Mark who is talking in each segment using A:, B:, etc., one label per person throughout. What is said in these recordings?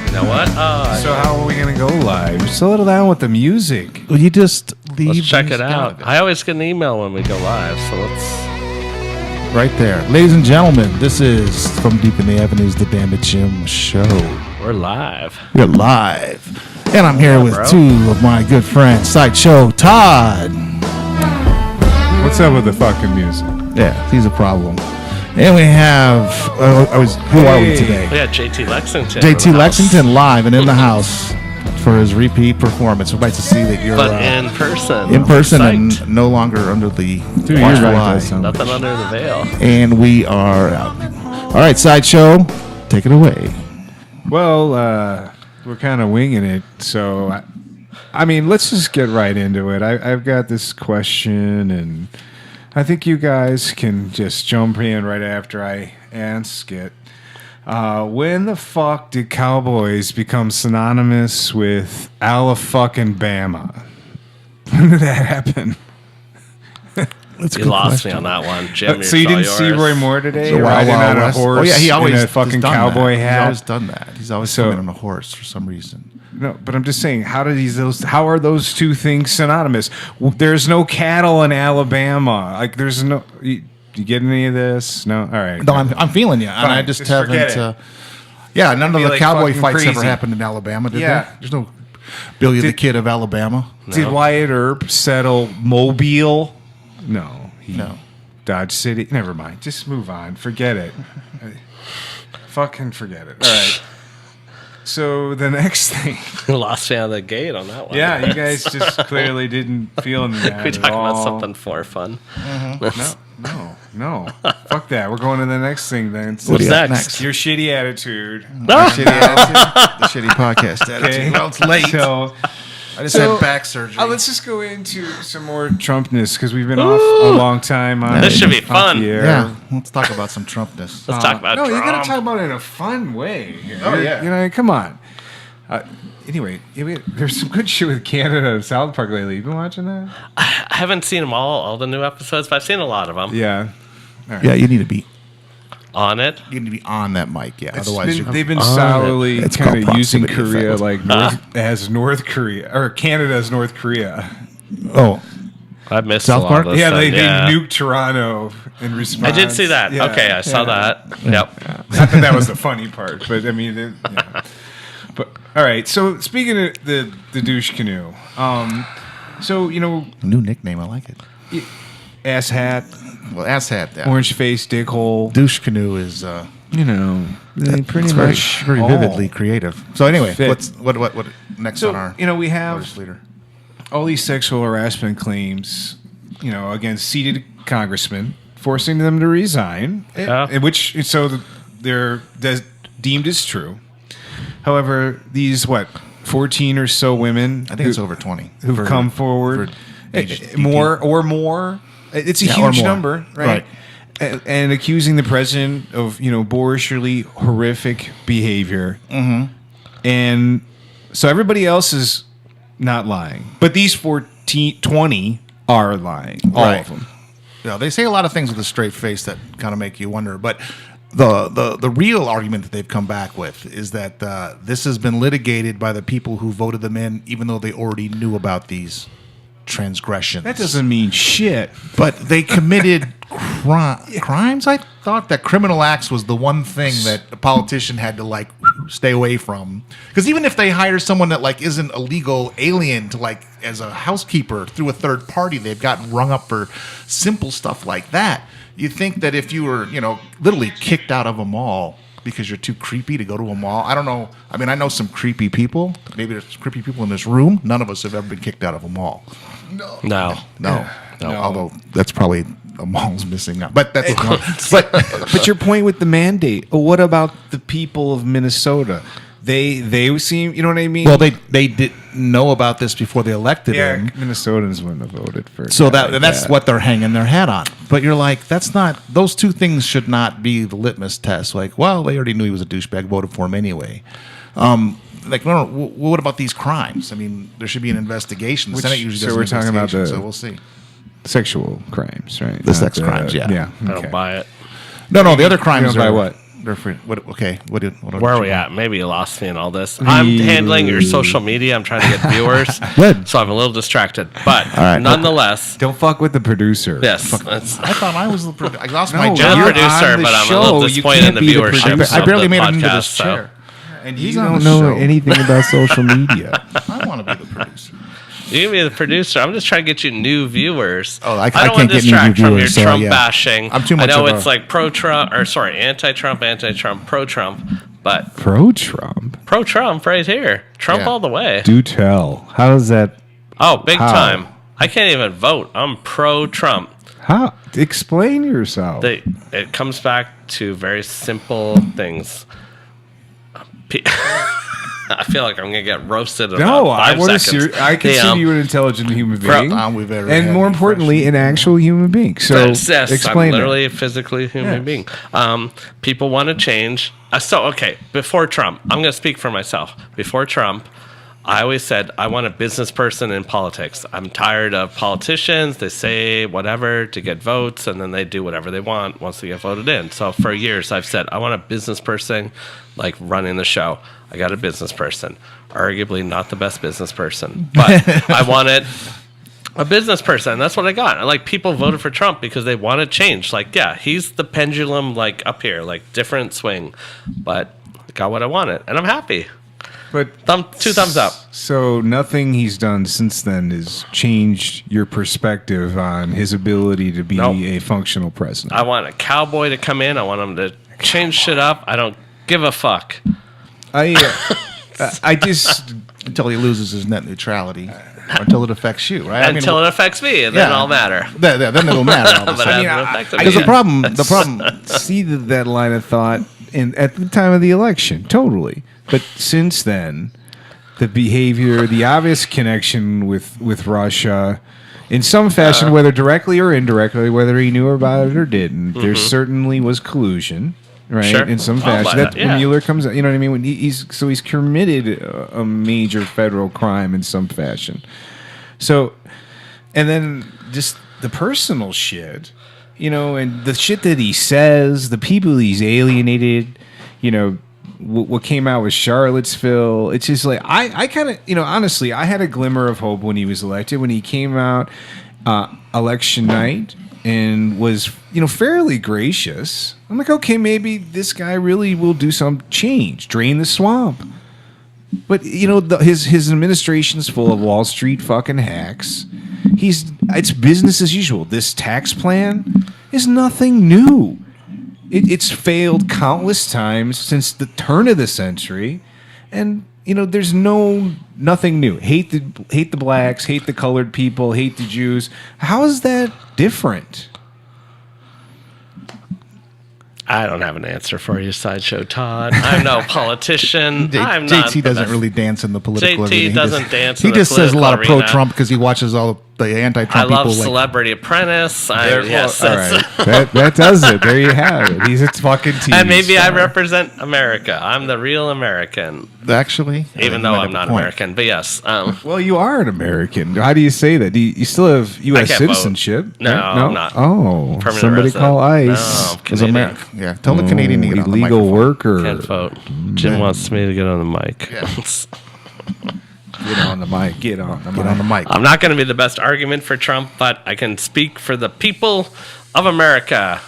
A: You know what?
B: So how are we going to go live? Settle down with the music.
C: Well, you just leave.
A: Let's check it out. I always get an email when we go live, so let's...
C: Right there. Ladies and gentlemen, this is From Deep in the Avenues, the DammitJim show.
A: We're live.
C: We're live. And I'm here with
A: bro.
C: two of my good friends, Sideshow Todd.
B: What's up with the fucking music?
C: Yeah, he's a problem. And we have, who are we today?
A: We got JT Lexington.
C: JT Lexington live and in the house for his repeat performance. We'd like to see that you're
A: But in person.
C: in person
A: Psyched.
C: and no longer under the
B: Dude,
C: watchful
B: you're right,
C: eye.
B: that sounds-
A: Nothing under the veil.
C: And we are out. All right, Sideshow, take it away.
B: Well, we're kind of winging it, so I mean, let's just get right into it. I've got this question, and I think you guys can just jump in right after I ask it. When the fuck did cowboys become synonymous with Alabama? When did that happen?
C: That's a
A: You
C: good
A: lost
C: question.
A: me on that one, Jim.
B: So you didn't see Roy Moore today?
C: So
B: riding
C: Wild Wild
B: on a
C: West.
B: horse
C: Oh yeah, he always
B: in a
C: has
B: fucking
C: done
B: cowboy
C: that.
B: hat.
C: He's always done that. He's always
B: So-
C: coming on a horse for some reason.
B: No, but I'm just saying, how are those two things synonymous? There's no cattle in Alabama. Like, there's no. You get any of this? No. All right.
C: No, I'm feeling you, and
B: Fine,
C: I just
B: forget
C: haven't.
B: it.
C: Yeah, none of
B: be
C: the
B: like
C: cowboy
B: fucking
C: fights ever
B: crazy.
C: happened in Alabama, did
B: Yeah.
C: there? There's no Billy the
B: Did-
C: Kid of Alabama.
B: Did Wyatt Earp settle Mobile? No.
C: No.
B: Dodge City. Never mind. Just move on. Forget it. Fucking forget it. All right. So the next thing.
A: You lost me on the gate on that one.
B: Yeah, you guys just clearly didn't feel in that
A: We
B: at
A: talked about
B: all.
A: something for fun.
B: No. Fuck that. We're going to the next thing then.
C: What do you got
A: next?
B: Your shitty attitude.
C: Shitty attitude. The shitty podcast attitude.
B: Okay.
C: Well, it's late.
B: So,
C: I just had back surgery.
B: let's just go into some more Trumpness because we've been off a long time on
A: This should be
B: off
A: fun.
B: the air.
C: yeah, let's talk about some Trumpness.
A: Let's talk about
B: No, you gotta
A: Trump.
B: talk about it in a fun way. Here.
C: Oh, yeah.
B: You know, come on. Anyway, there's some good shit with Canada and South Park lately. You been watching that?
A: I haven't seen them all the new episodes, but I've seen a lot of them.
B: Yeah.
C: Yeah, you need to be
A: On it.
C: on that mic. Yeah, otherwise
B: They've been
A: on
B: solidly
C: It's
B: kind
C: called
B: of using
C: proximity
B: Korea
C: effect.
B: like as North Korea or Canada as North Korea.
C: Oh,
A: I've missed
C: South
A: a lot
C: Park?
A: of this
B: Yeah,
A: stuff.
B: they nuked Toronto in response.
A: I did see that.
B: Yeah,
A: Okay, I saw that. Yep.
B: Not that that was the funny part, but I mean, yeah. But all right. So speaking of the douche canoe, so
C: new nickname. I like it.
B: ass hat,
C: Well, ass hat. Yeah.
B: orange face, dick hole.
C: Douche canoe is
B: They pretty
C: it's
B: much
C: very
B: all
C: vividly creative. So anyway,
B: fit.
C: what next
B: So
C: on our
B: we have
C: artist leader?
B: all these sexual harassment claims, against seated congressmen, forcing them to resign,
A: Yeah.
B: which they're deemed as true. However, these 14 or so women,
C: I think it's over 20
B: who've come forward,
C: age
B: more. It's a
C: Yeah, or
B: huge
C: more.
B: number, right? And accusing the president of boorishly horrific behavior, and so everybody else is not lying, but these 20 are lying, all
C: Right.
B: of them.
C: Yeah, they say a lot of things with a straight face that kind of make you wonder. But the real argument that they've come back with is that this has been litigated by the people who voted them in, even though they already knew about these transgressions.
B: That doesn't mean shit.
C: But they committed crimes. I thought that criminal acts was the one thing that a politician had to stay away from. Because even if they hire someone that isn't a legal alien to as a housekeeper through a third party, they've gotten rung up for simple stuff like that. You think that if you were literally kicked out of a mall because you're too creepy to go to a mall. I don't know. I mean, I know some creepy people. Maybe there's creepy people in this room. None of us have ever been kicked out of a mall.
A: No.
C: No.
B: No.
C: Although that's probably a mall's missing out. But that's
B: But your point with the mandate. What about the people of Minnesota? They seem, you know what I mean?
C: well, they didn't know about this before they elected him.
B: Minnesotans wouldn't have voted for. a
C: So
B: guy like
C: that's
B: that.
C: what they're hanging their hat on. But you're like, that's not. Those two things should not be the litmus test. They already knew he was a douchebag, voted for him anyway. No, what about these crimes? I mean, there should be an investigation. The
B: Which-
C: Senate usually
B: so
C: does
B: we're
C: an
B: talking about
C: investigation,
B: the-
C: so we'll see.
B: sexual crimes, right?
C: The sex crimes, yeah.
B: Yeah.
A: I
B: Okay.
A: don't buy it.
C: No, the other crimes
B: You don't buy
C: are
B: what?
C: Okay.
A: Where are we at? Maybe you lost me in all this. I'm handling your social media. I'm trying to get viewers.
B: Good.
A: So I'm a little distracted. But
C: right.
A: nonetheless.
B: Don't fuck with the producer.
A: Yes.
C: I thought I was the producer. I lost
B: No,
C: my
A: I'm
C: job.
A: the
B: You're
A: producer,
B: on the
A: but I'm a
B: show.
A: little
B: You
A: disappointed in
B: can't
A: the
B: be the
A: viewership.
B: producer.
C: I barely
A: of the
C: made it into
A: podcast,
C: this
A: so-
C: chair.
B: And
C: He's
B: you
C: on
B: don't
C: the
B: know
C: show.
B: anything about social media.
C: I want to be the producer.
A: You can be the producer. I'm just trying to get you new viewers.
C: Oh, I
A: don't want
C: can't
A: to
C: get new
A: distract from your
C: viewers, so,
A: Trump
C: yeah.
A: bashing.
C: I'm too much
A: I know
C: of
A: it's
C: a-
A: like anti-Trump, pro-Trump, but
B: Pro-Trump?
A: pro-Trump right here. Trump
C: Yeah.
A: all the way.
B: Do tell. How is that?
A: Oh, big
B: How?
A: time. I can't even vote. I'm pro-Trump.
B: How? Explain yourself.
A: It comes back to very simple things. I feel like I'm gonna get roasted. In
B: No,
A: about
B: I
A: 5
B: want to
A: seconds.
B: I consider you an intelligent human being,
C: We've ever
B: and
C: had
B: more
C: any
B: importantly, an actual human being. So
A: Yes, I'm
B: explain
A: literally
B: that.
A: a physically human
B: Yes.
A: being. People want to change. Okay, before Trump, I'm going to speak for myself. Before Trump, I always said I want a business person in politics. I'm tired of politicians. They say whatever to get votes, and then they do whatever they want once they get voted in. So for years, I've said I want a business person like running the show. I got a business person. Arguably not the best business person, but I wanted a business person. That's what I got. Like, people voted for Trump because they want to change. Like, yeah, he's the pendulum, like up here, like different swing, but I got what I wanted, and I'm happy.
B: But
A: Two thumbs up.
B: So nothing he's done since then has changed your perspective on his ability to be
A: Nope.
B: a functional president.
A: I want a cowboy to come in. I want him to change shit up. I don't give a fuck.
B: I just
C: Until he loses his net neutrality, or until it affects you, right?
A: Until it affects me, and then
C: yeah.
A: I'll matter.
C: Then it'll matter. All of a
A: But
C: sudden.
A: it hasn't affected me
C: Because the
A: yet.
C: problem,
B: see that line of thought at the time of the election, totally. But since then, the behavior, the obvious connection with Russia, in some fashion, whether directly or indirectly, whether he knew about it or didn't, there certainly was collusion, right?
A: Sure.
B: In some
A: I'll buy
B: fashion,
A: that,
B: when
A: yeah.
B: Mueller comes out, you know what I mean. When he's committed a major federal crime in some fashion. So, and then just the personal shit, and the shit that he says, the people he's alienated, what came out with Charlottesville. It's just like, I kind of, honestly, I had a glimmer of hope when he was elected, when he came out election night and was, fairly gracious. I'm like, okay, maybe this guy really will do some change, drain the swamp. But his administration's full of Wall Street fucking hacks. It's business as usual. This tax plan is nothing new. It's failed countless times since the turn of the century, and there's nothing new. Hate the blacks, hate the colored people, hate the Jews. How is that different?
A: I don't have an answer for you, Sideshow Todd. I'm no politician. I'm not.
C: JT doesn't really dance in the political
A: JT
C: arena.
A: doesn't dance
C: He
A: in the
C: just says a lot of
A: political arena.
C: pro-Trump because he watches all the anti-Trump
A: I
C: people.
A: love
C: like,
A: Celebrity Apprentice.
B: All
A: Yes,
B: right, that does it. There you have it. He's a fucking TV
A: and maybe I
B: star.
A: represent America. I'm the real American,
C: actually,
A: even though I'm not American. But yes,
B: Well, you are an American. How do you say that? You still have U.S.
A: can't vote.
B: citizenship?
A: No,
B: right?
A: I'm not.
B: Oh,
A: Permanent
B: somebody
A: resident.
B: call ICE.
A: No,
C: As
A: Canadian.
C: America. Yeah, tell the Canadian to get on the
B: illegal
C: microphone.
B: worker.
A: Can't vote. Jim wants me to get on the mic.
B: Get on the mic. Get on the mic.
C: Get on the mic.
A: I'm not going to be the best argument for Trump, but I can speak for the people of America.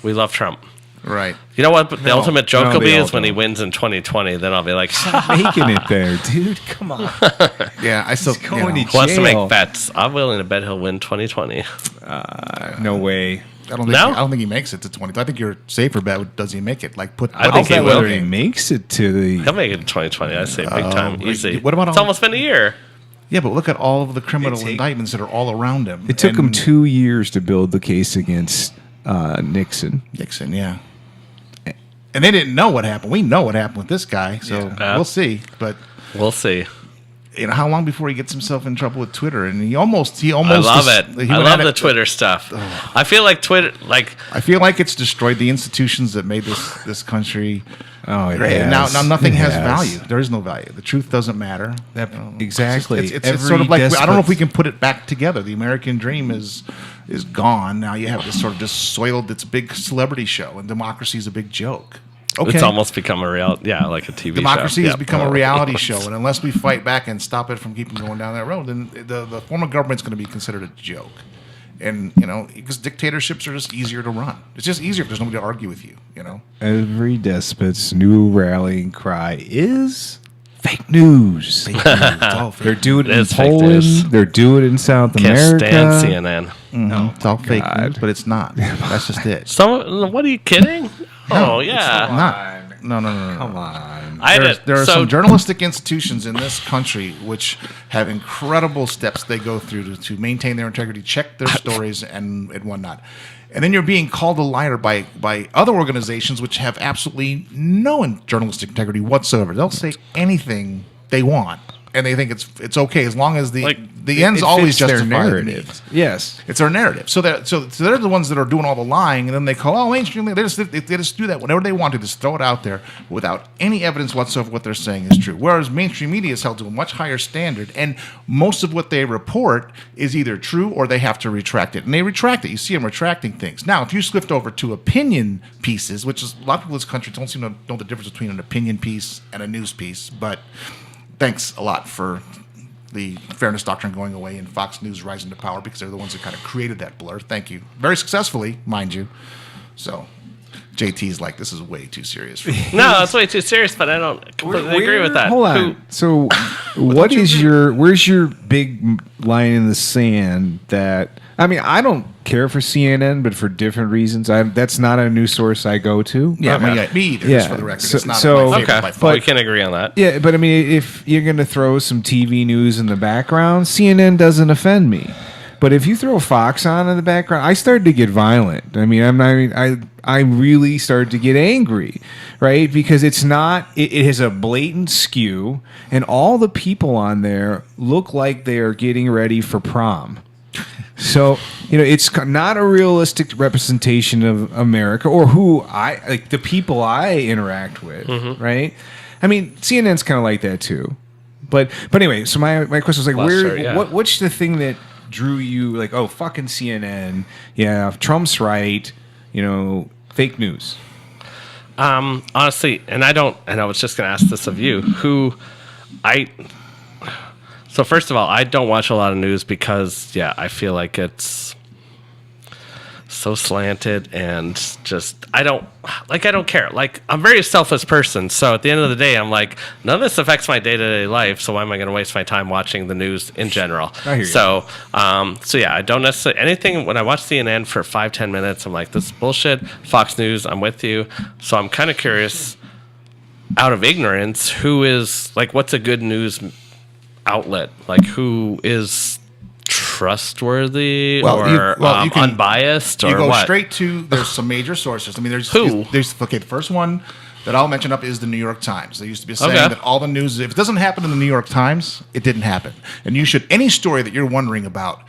A: We love Trump.
C: Right.
A: You know what the ultimate joke
B: No,
A: will
B: they
A: be
B: all
A: is when he
B: don't.
A: wins in 2020. Then I'll be like,
B: Making it there, dude. Come on.
C: Yeah, I still
B: He's going to
A: who wants to
B: jail.
A: make bets? I'm willing to bet he'll win 2020.
B: No way.
C: I don't think.
A: No?
C: I don't think he makes it to 20. I think your safer bet does he make it? Like put.
A: I
C: what
A: think
C: is
A: he
C: that
A: will.
B: Whether he makes it to the.
A: He'll make it in 2020. I say big time, easy.
C: what about
A: It's
C: all-
A: almost been a year.
C: Yeah, but look at all of the criminal
B: It take-
C: indictments that are all around him.
B: It took him
C: And
B: 2 years to build the case against Nixon.
C: Nixon. Yeah. And they didn't know what happened. We know what happened with this guy, so
A: Yeah.
C: we'll see. But
A: We'll see.
C: how long before he gets himself in trouble with Twitter? And he almost.
A: I love it.
C: he
A: I
C: went
A: love
C: at
A: the
C: it-
A: Twitter stuff. I feel like Twitter, like,
C: I feel like it's destroyed the institutions that made this country.
B: Oh, it
C: Great.
B: has.
C: Now nothing
B: It
C: has
B: has.
C: value. There is no value. The truth doesn't matter.
B: Exactly.
C: It's sort of like I don't know if we can put it back together. The American dream is gone. Now you have this sort of just soiled. It's a big celebrity show, and democracy is a big joke. Okay.
A: It's almost become a like a TV
C: Democracy
A: show.
C: has become a reality show, and unless we fight back and stop it from keeping going down that road, then the form of government's going to be considered a joke. And, because dictatorships are just easier to run. It's just easier if there's nobody to argue with you,
B: Every despot's new rallying cry is fake news.
C: Fake news. It's all fake.
B: They're doing it
A: It
B: in
A: is fake
B: Poland.
A: news.
B: They're doing it in South
A: Can't
B: America.
A: stand CNN.
C: No, it's all fake
B: God.
C: news, but it's not. That's just it.
A: What are you kidding? Oh yeah.
C: Not. No.
B: Come on.
C: There are some journalistic institutions in this country which have incredible steps they go through to maintain their integrity, check their stories, and whatnot. And then you're being called a liar by other organizations which have absolutely no journalistic integrity whatsoever. They'll say anything they want, and they think it's okay as long as the ends always
B: fits their
C: justify the
B: narrative.
C: means.
B: Yes.
C: It's our narrative. So they're the ones that are doing all the lying, and then they call, mainstream. They just do that whenever they want to, just throw it out there without any evidence whatsoever what they're saying is true. Whereas mainstream media is held to a much higher standard, and most of what they report is either true or they have to retract it. And they retract it. You see them retracting things. Now, if you swift over to opinion pieces, which is a lot of people in this country don't seem to know the difference between an opinion piece and a news piece, but thanks a lot for the fairness doctrine going away and Fox News rising to power because they're the ones that kind of created that blur. Thank you. Very successfully, mind you. So JT's like, this is way too serious for me.
A: No, it's way too serious, but I don't completely agree with that.
B: Hold on. So, where's your big line in the sand that, I don't care for CNN, but for different reasons. That's not a news source I go to.
C: Yeah,
A: Okay.
C: me either,
B: Yeah.
C: just for the record. It's not
B: So-
C: my favorite
A: Okay,
C: by far.
A: we can agree on that.
B: Yeah, but if you're going to throw some TV news in the background, CNN doesn't offend me. But if you throw Fox on in the background, I started to get violent. I really started to get angry, right? Because it has a blatant skew, and all the people on there look like they are getting ready for prom. So, it's not a realistic representation of America or the people I interact with, right? CNN's kind of like that too. But anyway, so my question was like, what's the thing that drew you like, oh, fucking CNN, yeah, Trump's right, fake news?
A: Honestly, and I was just going to ask this of you, So first of all, I don't watch a lot of news because, I feel like it's so slanted and just I don't care. Like, I'm a very selfless person, so at the end of the day, I'm like, none of this affects my day-to-day life, so why am I going to waste my time watching the news in general?
B: I hear you.
A: So I don't necessarily anything when I watch CNN for 5-10 minutes. I'm like, this is bullshit. Fox News, I'm with you. So I'm kind of curious, out of ignorance, who is like, what's a good news outlet, like who is trustworthy unbiased, or
C: you go
A: what?
C: straight to there's some major sources. There's the first one that I'll mention up is the New York Times. There used to be a saying that all the news, if it doesn't happen in the New York Times, it didn't happen. And you should, any story that you're wondering about,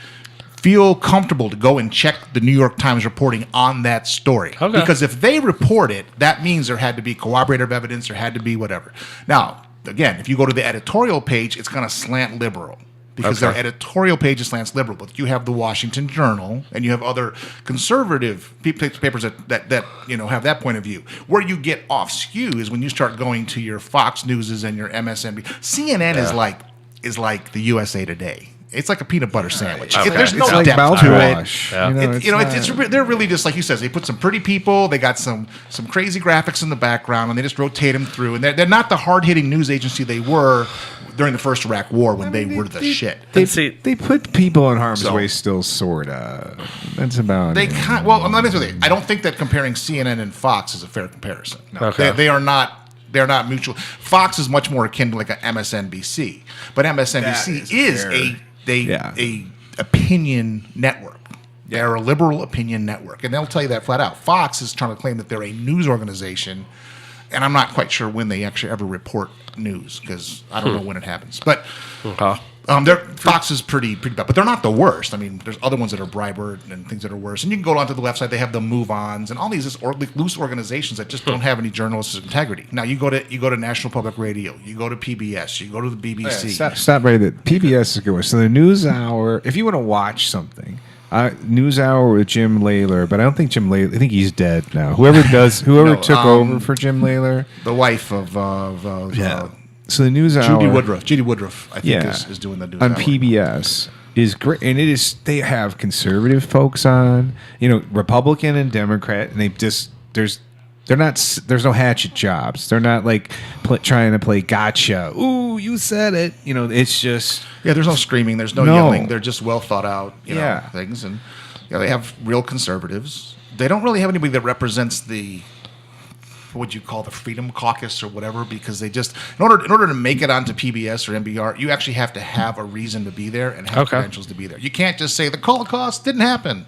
C: feel comfortable to go and check the New York Times reporting on that story.
A: Okay.
C: Because if they report it, that means there had to be corroborative evidence, there had to be whatever. Now, again, if you go to the editorial page, it's going to slant liberal because their editorial page slants liberal. But you have the Washington Journal and you have other conservative papers that have that point of view. Where you get off skew is when you start going to your Fox Newses and your MSNBC. CNN is like the USA Today. It's like a peanut butter sandwich.
A: Okay.
C: There's no
B: It's like
C: depth to
B: mouthwash.
C: it.
B: Yeah.
C: They're really just like you said. They put some pretty people. They got some crazy graphics in the background, and they just rotate them through. And they're not the hard hitting news agency they were during the first Iraq War when they were the shit.
B: They put people in harm's way still, sort of. That's about it.
C: Let me tell you, I don't think that comparing CNN and Fox is a fair comparison. No,
A: Okay.
C: they are not. They're not mutual. Fox is much more akin to like a MSNBC, but MSNBC is a opinion network. They're a liberal opinion network, and they'll tell you that flat out. Fox is trying to claim that they're a news organization, and I'm not quite sure when they actually ever report news because I don't know when it happens. But Fox is pretty bad, but they're not the worst. There's other ones that are Breitbart and things that are worse. And you can go onto the left side; they have the Move-Ons and all these loose organizations that just don't have any journalistic integrity. Now you go to National Public Radio, you go to PBS, you go to the BBC.
B: Stop right there. PBS is good. So the News Hour, if you want to watch something, News Hour with Jim Lehler, but I don't think Jim Lehler. I think he's dead now. Whoever took over for Jim Lehler,
C: the wife of
B: So the News Hour,
C: Judy Woodruff, I think is doing the News
B: on
C: Hour.
B: PBS is great, and it is. They have conservative folks on, Republican and Democrat, and there's no hatchet jobs. They're not like trying to play gotcha. Ooh, you said it. It's just
C: there's no screaming, there's no yelling. They're just well thought out, things, and they have real conservatives. They don't really have anybody that represents the what would you call the Freedom Caucus or whatever, because they just in order to make it onto PBS or NPR, you actually have to have a reason to be there and have credentials to be there. You can't just say the Holocaust didn't happen.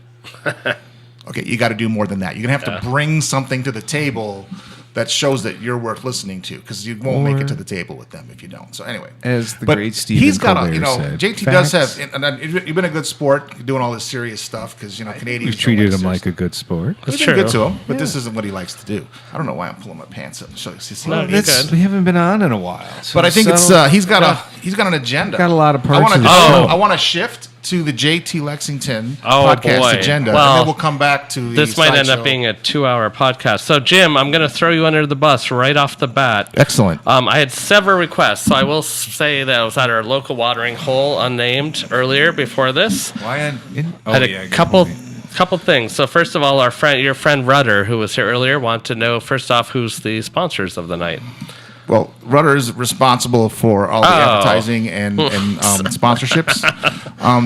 C: Okay, you got to do more than that. You're going to have to bring something to the table that shows that you're worth listening to, because you won't make it to the table with them if you don't. So anyway,
B: as the great Stephen
C: he's got
B: Colbert
C: said, JT
B: facts.
C: does have, and you've been a good sport doing all this serious stuff, because Canadians
B: We've treated him like a good sport.
C: We've been good to him, but this isn't what he likes to do. I don't know why I'm pulling my pants up. So
B: We haven't been on in a while,
C: but I think he's got an agenda.
B: Got a lot of parts.
C: I want to shift to the JT Lexington podcast agenda, and then we'll come back to
A: this might end up being a 2-hour podcast. So, Jim, I'm going to throw you under the bus right off the bat.
C: Excellent.
A: I had several requests, so I will say that I was at our local watering hole, unnamed, earlier before this.
B: Why?
A: I had a couple things. So, first of all, your friend Rudder, who was here earlier, wanted to know, first off, who's the sponsors of the night.
C: Well, Rudder is responsible for all the advertising and sponsorships.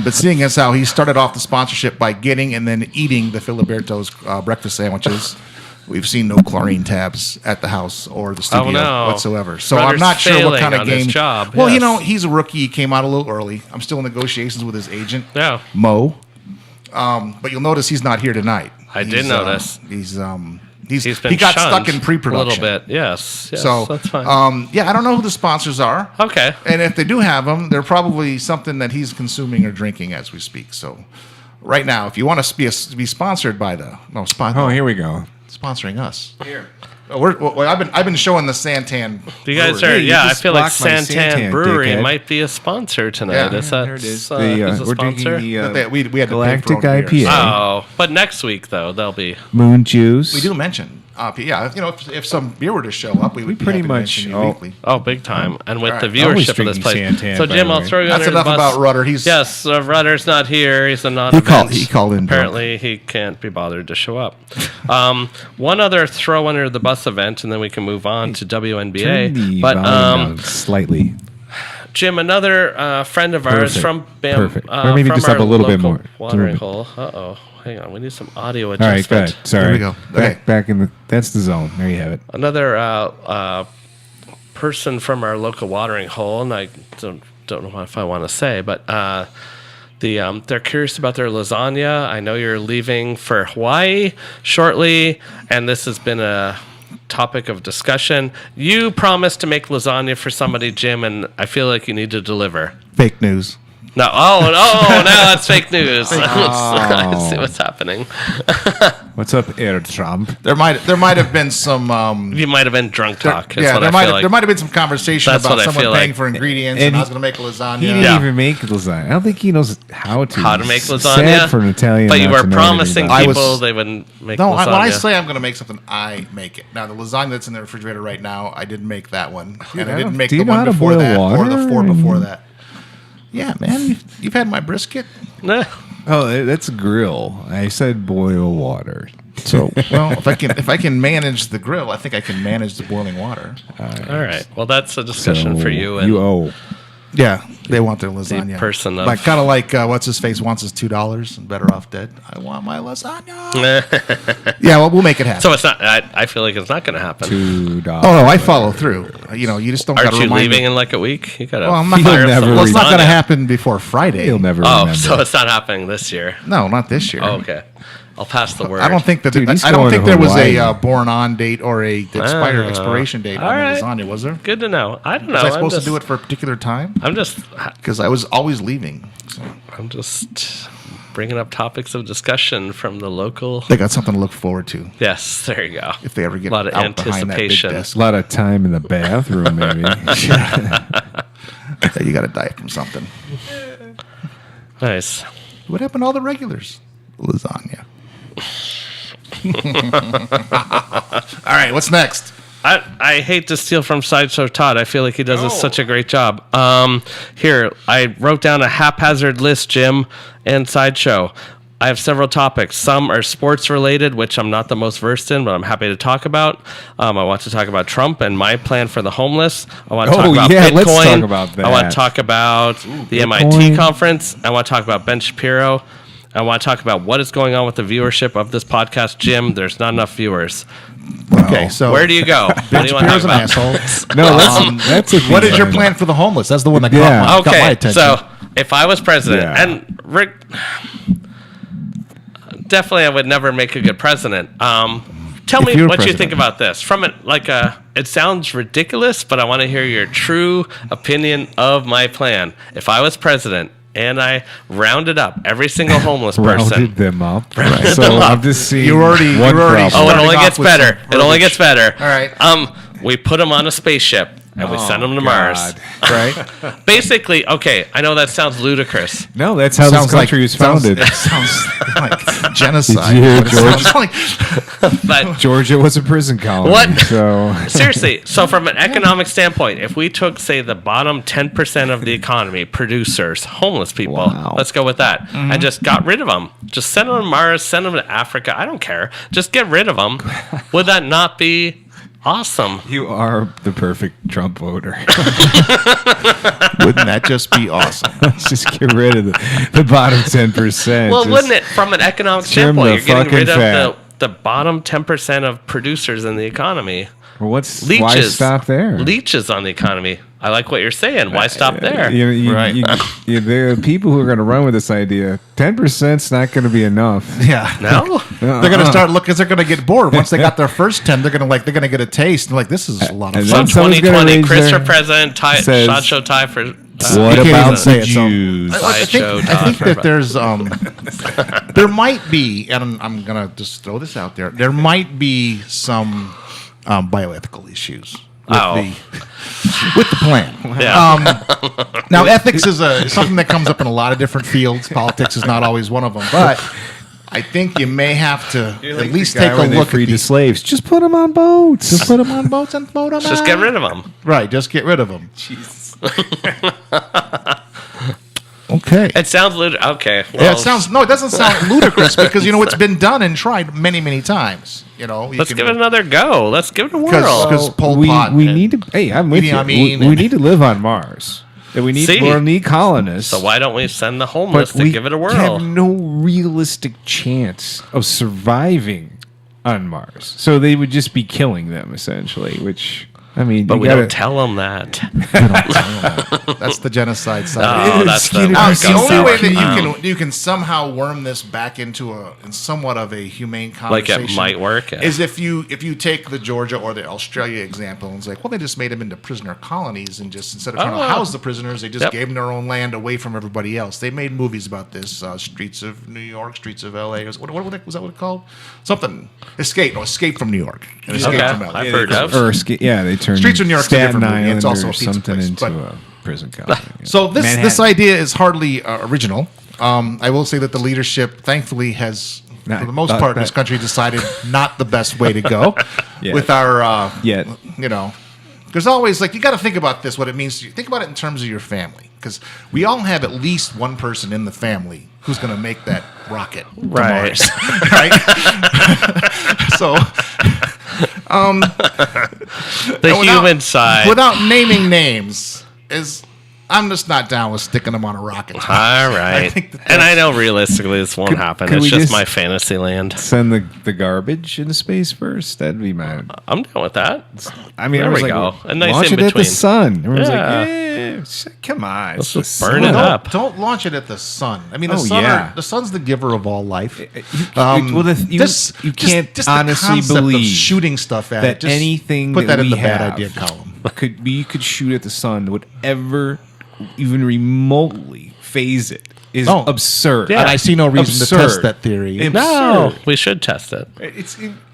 C: But seeing as how he started off the sponsorship by getting and then eating the Filiberto's breakfast sandwiches, we've seen no chlorine tabs at the house or the studio whatsoever. So
A: Rudder's
C: I'm not sure what kind of game.
A: Job,
C: well, he's a rookie. He came out a little early. I'm still in negotiations with his agent, Mo. But you'll notice he's not here tonight.
A: I did notice.
C: He got stuck in pre-production
A: a little bit. Yes,
C: so
A: that's fine.
C: I don't know who the sponsors are.
A: Okay.
C: And if they do have them, they're probably something that he's consuming or drinking as we speak. So right now, if you want to be sponsored by
B: here we go,
C: sponsoring us here. I've been showing the Santan.
A: You guys are, I feel like Santan Brewery might be a sponsor tonight.
B: Yeah,
A: is that
B: there it is.
A: We're
B: drinking the
C: we had
B: Galactic
C: to pay for
B: IPA.
A: Oh, but next week though there'll be
B: Moon Juice.
C: We do mention. If some beer were to show up, we would
B: pretty much
C: weekly.
A: Oh, big time! And with the
B: Always
A: viewership of this place.
B: Santan,
A: So Jim, I'll throw you
C: That's
A: under
C: enough
A: the bus.
C: about Rudder.
A: Rudder's not here. He's a non.
C: He called in.
A: Apparently, he can't be bothered to show up. One other throw under the bus event, and then we can move on to WNBA.
B: Turn the
A: But
B: volume down slightly.
A: Jim, another friend of ours from Bam,
B: Perfect. Or maybe
A: from
B: just up
A: our
B: a little bit
A: local
B: more.
A: Watering hole. Hang on, we need some audio
B: All right,
A: adjustment.
B: go ahead. Sorry.
C: There we go. Okay.
B: Back in that's the zone. There you have it.
A: Another person from our local watering hole, and I don't know if I want to say, but they're curious about their lasagna. I know you're leaving for Hawaii shortly, and this has been a topic of discussion. You promised to make lasagna for somebody, Jim, and I feel like you need to deliver.
C: Fake news.
A: No, now that's fake news. I see what's happening.
B: What's up, Air Trump?
C: There might have been some.
A: You might have been drunk talk.
C: There might have been some conversation about someone paying for ingredients, and I was going to make lasagna.
B: He didn't even make lasagna. I don't think he knows how to
A: make lasagna.
B: Sad for an Italian,
A: but you
B: not
A: were
B: to know
A: promising
B: anything.
A: people they wouldn't make
C: No,
A: lasagna.
C: when I say I'm going to make something, I make it. Now the lasagna that's in the refrigerator right now, I didn't make that one, and I didn't make the one before that or the 4 before that. Yeah, man, you've had my brisket.
B: Oh, that's a grill. I said boil water.
C: So, well, if I can manage the grill, I think I can manage the boiling water.
A: All right. Well, that's a discussion for you. And
B: you owe.
C: Yeah, they want their lasagna.
A: The person of
C: kind of like what's his face wants his $2 and Better Off Dead. I want my lasagna. Yeah, well, we'll make it happen.
A: So it's not. I feel like it's not going to happen.
B: $2.
C: Oh no, I follow through. You just don't.
A: Aren't
C: gotta
A: you
C: remind
A: leaving
C: me.
A: in like a week? You got to.
C: Well, I'm not
B: He'll never
C: well, it's not going to
A: lasagna.
C: happen before Friday.
B: He'll never
A: Oh,
B: remember.
A: so it's not happening this year.
C: No, not this year.
A: Oh, okay. I'll pass the word.
C: I don't think that.
B: Dude, he's
C: I don't
B: going
C: think
B: to
C: there was
B: Hawaii.
C: a born on date or a expiration date
A: all
C: on
A: right.
C: the lasagna. Was there?
A: Good to know. I don't know.
C: Was I supposed to do it for a particular time?
A: I'm just
C: Because I was always leaving. So.
A: I'm just bringing up topics of discussion from the local.
C: They got something to look forward to
A: Yes, there you go.
C: if they ever get
A: A lot of
C: out behind that big
A: anticipation.
C: desk.
B: A lot of time in the bathroom, maybe.
C: You got to die from something.
A: Nice.
C: What happened to all the regulars? lasagna. All right, what's next?
A: I hate to steal from Sideshow Todd. I feel like he does such a great job. Here, I wrote down a haphazard list, Jim, and Sideshow. I have several topics. Some are sports related, which I'm not the most versed in, but I'm happy to talk about. I want to talk about Trump and my plan for the homeless. I want to talk about Bitcoin.
B: Let's talk about that.
A: I want to talk about the MIT conference. I want to talk about Ben Shapiro. I want to talk about what is going on with the viewership of this podcast. Jim, there's not enough viewers.
C: Okay, so
A: where do you go? What do you want to talk
C: Shapiro's an
A: about?
C: asshole.
B: No, that's a
C: What is your plan for the homeless? That's the one that got my attention.
A: So if I was president, and Rick, definitely I would never make a good president. Tell me what you think about this. From it, it sounds ridiculous, but I want to hear your true opinion of my plan. If I was president and I rounded up every single homeless person,
B: rounded them up. Right. So I'm just seeing
C: You're already
A: oh, it only gets better. It only gets better.
C: All right.
A: We put them on a spaceship and we send them to Mars.
C: Right?
A: Basically, okay, I know that sounds ludicrous.
B: No, that's how this country was founded.
C: It sounds like genocide.
B: Did you hear
C: It
B: George?
C: sounds like-
A: But
B: Georgia was a prison colony.
A: What?
B: So
A: seriously, so from an economic standpoint, if we took, say, the bottom 10% of the economy, producers, homeless people,
B: Wow.
A: let's go with that, and just got rid of them, just send them to Mars, send them to Africa, I don't care, just get rid of them, would that not be awesome?
B: you are the perfect Trump voter.
C: Wouldn't that just be awesome?
B: Let's just get rid of the bottom 10%.
A: Well,
B: Just
A: wouldn't it, from an economic
B: trim
A: standpoint,
B: the
A: you're getting rid
B: fucking
A: of the bottom 10% of producers in the economy.
B: Well, why
A: Leeches.
B: stop there?
A: Leeches on the economy. I like what you're saying. Why stop there?
B: Right. There are people who are going to run with this idea. 10% is not going to be enough.
C: Yeah.
A: No?
C: They're going to start looking. They're going to get bored. Once they got their first 10, they're going to get a taste. And this is a lot of
B: And
C: fun.
B: then
A: So
B: someone's gonna
A: 2020,
B: raise
A: Chris
B: their-
A: for president,
B: says,
A: shot show tie for.
B: What
C: You can't
B: about
C: even say
B: the
C: it, so-
B: Jews?
C: I think that there's there might be, and I'm gonna just throw this out there. There might be some bioethical issues with the plan.
A: Yeah.
C: Now, ethics is something that comes up in a lot of different fields. Politics is not always one of them, but I think you may have to at least take a look at
B: the
C: these.
B: slaves. Just put them on boats.
C: Just put them on boats and float them out.
A: Just get rid of them.
C: Right, just get rid of them. Okay.
A: It sounds okay. Well,
C: Yeah, it doesn't sound ludicrous because it's been done and tried many, many times.
A: Let's give it another go. Let's give it a whirl.
C: Because Pol
B: we
C: Pot and
B: need to. Hey, I'm with
C: Idi
B: you.
C: Amin
B: We need to live on Mars. And we'll need colonists.
A: So why don't we send the homeless to give it a whirl?
B: have no realistic chance of surviving on Mars. So they would just be killing them essentially, which
A: but we don't tell them that.
C: That's the genocide side.
A: Oh, that's the
C: The only way that you can somehow worm this back into somewhat of a humane conversation,
A: Like it might work,
C: is if you take the Georgia or the Australia example and it's like, well, they just made them into prisoner colonies and just instead of trying to house the prisoners, they just gave them their own land away from everybody else. They made movies about this, Streets of New York, Streets of L.A. Was that what it called? Something Escape from New York. And Escape from L.A.
A: I've heard of.
B: They turned
C: Streets of New York's a
B: Staten
C: different movie.
B: Island
C: It's also
B: or
C: a pizza
B: something
C: place,
B: into
C: but-
B: a prison colony.
C: So this
B: Manhattan.
C: idea is hardly original. I will say that the leadership, thankfully, has for the most part in this country decided not the best way to go with our
B: Yet.
C: There's always you got to think about this. What it means to you. Think about it in terms of your family, because we all have at least one person in the family who's going to make that rocket to
A: Right.
C: Mars, right? So.
A: The human side.
C: Without naming names, I'm just not down with sticking them on a rocket.
A: All right. And I know realistically this won't happen.
B: could
A: It's
B: we
A: just
B: just-
A: my fantasy land.
B: Send the garbage into space first. That'd be my.
A: I'm down with that.
B: I mean,
A: There
B: I was
A: we
B: like,
A: go. A nice
B: launch
A: in
B: it at the
A: between.
B: sun. Everyone's
A: Yeah.
B: like, come on,
A: Let's
B: it's
A: just
B: the
A: burn
B: sun.
A: it up.
C: Don't launch it at the sun. I mean, the
B: Oh,
C: sun.
B: yeah.
C: The sun's the giver of all life.
B: You can't
C: just the
B: honestly
C: concept of
B: believe
C: shooting stuff at
B: that
C: it. Just
B: anything
C: put
B: that
C: that in
B: we
C: the bad
B: have
C: idea column.
B: you could shoot at the sun would ever even remotely phase it. is absurd.
C: And I see no reason to
B: Absurd.
C: test that theory.
A: No,
B: Absurd.
A: we should test it.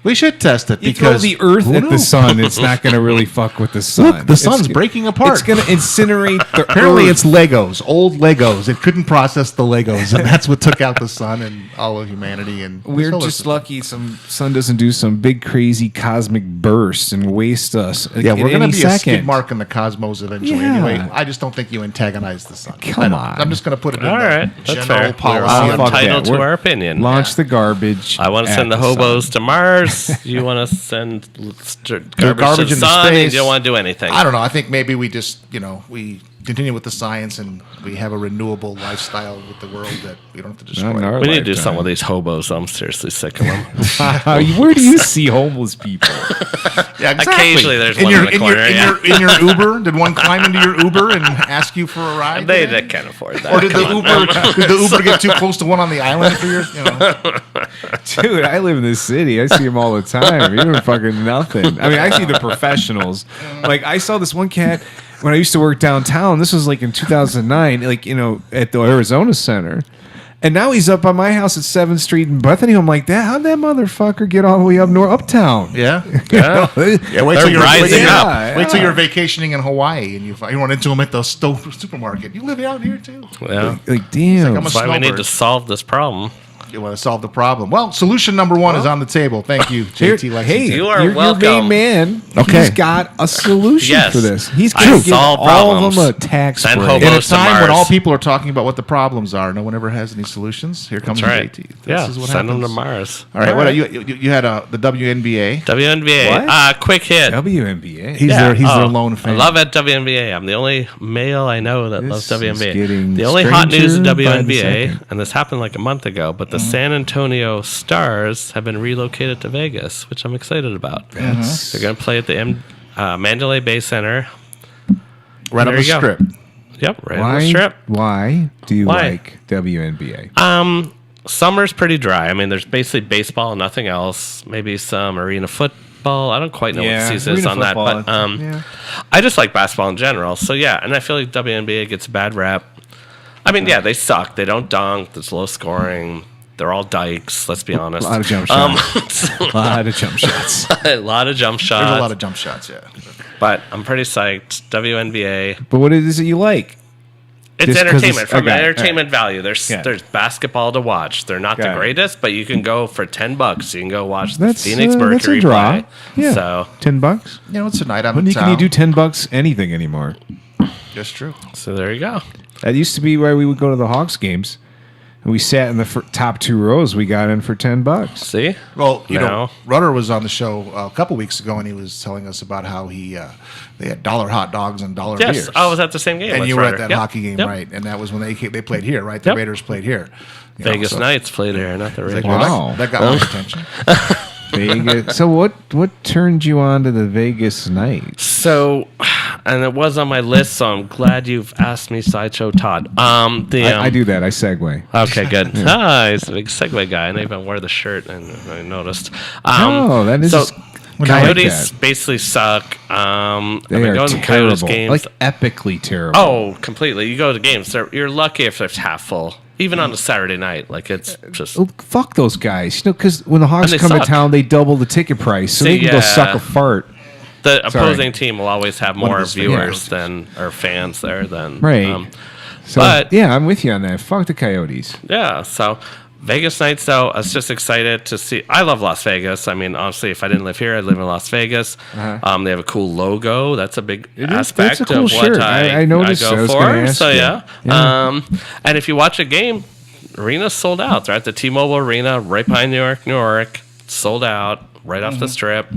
C: We should test it
B: You throw
C: because
B: the Earth
C: who
B: at the
C: knows?
B: sun, it's not going to really fuck with the sun.
C: Look, the sun's breaking apart.
B: It's going to incinerate the
C: Apparently,
B: Earth.
C: it's Legos, old Legos. It couldn't process the Legos, and that's what took out the sun and all of humanity. And the
B: We're
C: solar
B: just
C: system.
B: lucky some sun doesn't do some big crazy cosmic burst and waste us.
C: Yeah, we're
B: going to
C: be a skid mark in the cosmos eventually.
B: Yeah.
C: Anyway, I just don't think you antagonize the sun.
B: Come on.
C: I'm just going to put it in
A: All
C: the
A: right, that's
C: general
A: fair. We're
C: policy.
A: all
B: Oh, fuck
A: entitled
B: that.
A: to
B: We're-
A: our opinion.
B: Launch the garbage.
A: I want to
B: at
A: send the
B: sun.
A: hobos to Mars. You want to send garbage to
C: garbage
A: the
C: into
A: sun, and
C: space.
A: you don't want to do anything.
C: I don't know. I think maybe we just, we continue with the science and we have a renewable lifestyle with the world that we don't have to destroy.
B: Not in our
A: We need to do
B: lifetime.
A: something with these hobos. I'm seriously sick of them.
B: Where do you see homeless people?
C: Yeah,
A: Occasionally there's one in the corner, yeah.
C: in your Uber, did one climb into your Uber and ask you for a ride?
A: They
C: today?
A: can't afford that.
C: Or did the
A: Come on, man.
C: Uber get too close to one on the island for your,
B: Dude, I live in this city. I see them all the time. You're doing fucking nothing. I mean, I see the professionals. Like, I saw this one cat when I used to work downtown. This was like in 2009, like, at the Arizona Center. And now he's up on my house at 7th Street in Bethany. I'm like, how'd that motherfucker get all the way up uptown?
C: Yeah.
A: Yeah.
C: Yeah, wait
A: They're
C: till you're
A: rising up.
C: Wait till you're vacationing in Hawaii and you run into them at the supermarket. You live out here too.
A: Yeah.
B: Like, damn.
C: I'm a
A: That's why we need
C: snowbird.
A: to solve this problem.
C: You want to solve the problem. Well, solution number one is on the table. Thank you, JT Lexington.
B: Hey,
A: You are
B: your
A: welcome.
B: main man.
C: Okay.
B: He's got a solution
A: Yes.
B: for this. He's
A: I
B: going to give
A: solve
B: all of
A: problems.
B: them a tax
A: Send
B: break.
A: hobos
C: in a
A: to
C: time when
A: Mars.
C: all people are talking about what the problems are, no one ever has any solutions. Here comes
A: That's right.
C: JT. This
A: Yeah,
C: is what
A: send them to
C: happens.
A: Mars.
C: All right, what you had the WNBA.
A: WNBA.
B: What?
A: Quick hit.
B: WNBA.
C: He's their lone fan.
A: I love at WNBA. I'm the only male I know that loves
B: This is
A: WNBA.
B: getting
A: The only hot news in
B: stranger by the
A: WNBA,
B: second.
A: and this happened like a month ago, but the San Antonio Stars have been relocated to Vegas, which I'm excited about.
B: That's-
A: They're going to play at the Mandalay Bay Center.
C: right
A: There
C: up the
A: you go.
C: strip.
A: Yep, right on the strip.
B: Why do you
A: Why?
B: like WNBA?
A: Summer's pretty dry. I mean, there's basically baseball and nothing else. Maybe some arena football. I don't quite know what the season is
B: arena
A: on that,
B: football,
A: but
B: yeah.
A: I just like basketball in general. So yeah, and I feel like WNBA gets a bad rap. I mean, yeah, they suck. They don't dunk. There's low scoring. They're all dykes. Let's be honest.
B: A lot of jump shots. A lot of jump shots.
A: a lot of jump shots.
C: There's a lot of jump shots, yeah.
A: but I'm pretty psyched. WNBA.
B: But what is it you like?
A: It's
B: Just 'cause
A: entertainment
B: it's-
A: from
B: okay,
A: an entertainment value. There's
B: Yeah.
A: there's basketball to watch. They're not
B: Got
A: the
B: it.
A: greatest, but you can go for $10. You can go watch the
B: That's
A: Phoenix
B: that's a
A: Mercury
B: draw.
A: play.
B: Yeah.
A: So
B: $10.
C: You know, it's a night on
B: When
C: the
B: can you do $10 anything anymore?
C: That's true.
A: there you go.
B: That used to be where we would go to the Hawks games. And we sat in the top 2 rows. We got in for $10.
A: See?
C: Well, you
A: No.
C: know, Rudder was on the show a couple weeks ago, and he was telling us about how they had dollar hot dogs and dollar
A: Yes,
C: beers.
A: I was at the same game.
C: and
A: with
C: you were
A: Ryder.
C: at that
A: Yep.
C: hockey game,
A: Yep.
C: right? And that was when they played here, right? The
A: Yep.
C: Raiders played here. You know,
A: Vegas
C: so-
A: Knights played here, not the Raiders.
C: Like, well,
B: Wow.
C: that got my attention.
B: Vegas. So what turned you on to the Vegas Knights?
A: So, and it was on my list, so I'm glad you've asked me, Sideshow Todd.
B: I do that. I segue.
A: Okay, good. He's a big Segway guy, and I even wore the shirt, and I noticed.
B: Oh, that is
A: so.
B: just- I like
A: Coyotes
B: that.
A: basically suck. I've
B: They
A: been
B: are
A: going to Coyotes
B: terrible.
A: games.
B: Like epically terrible.
A: Oh, completely. You go to games. You're lucky if they're half full, even on a Saturday night. Like it's just
B: Oh, fuck those guys. You know, because when the Hawks
A: And they
B: come to
A: suck.
B: town, they double the ticket price, so
A: See,
B: they can go
A: yeah.
B: suck a fart.
A: the
B: Sorry.
A: opposing team will always have
C: One of
A: more
C: his
A: viewers
C: favorites.
A: than or fans there than
B: Right. So
A: but-
B: yeah, I'm with you on that. Fuck the Coyotes.
A: yeah. So Vegas Knights, though, I was just excited to see. I love Las Vegas. I mean, honestly, if I didn't live here, I'd live in Las Vegas. They have a cool logo. That's a big
B: It is-
A: aspect
B: that's a cool
A: of what
B: shirt. I noticed.
A: go
B: I was
A: for.
B: gonna ask
A: So
B: you.
A: yeah.
B: Yeah.
A: And if you watch a game, arena's sold out. They're at the T-Mobile Arena, right behind New York. Sold out, right off the strip.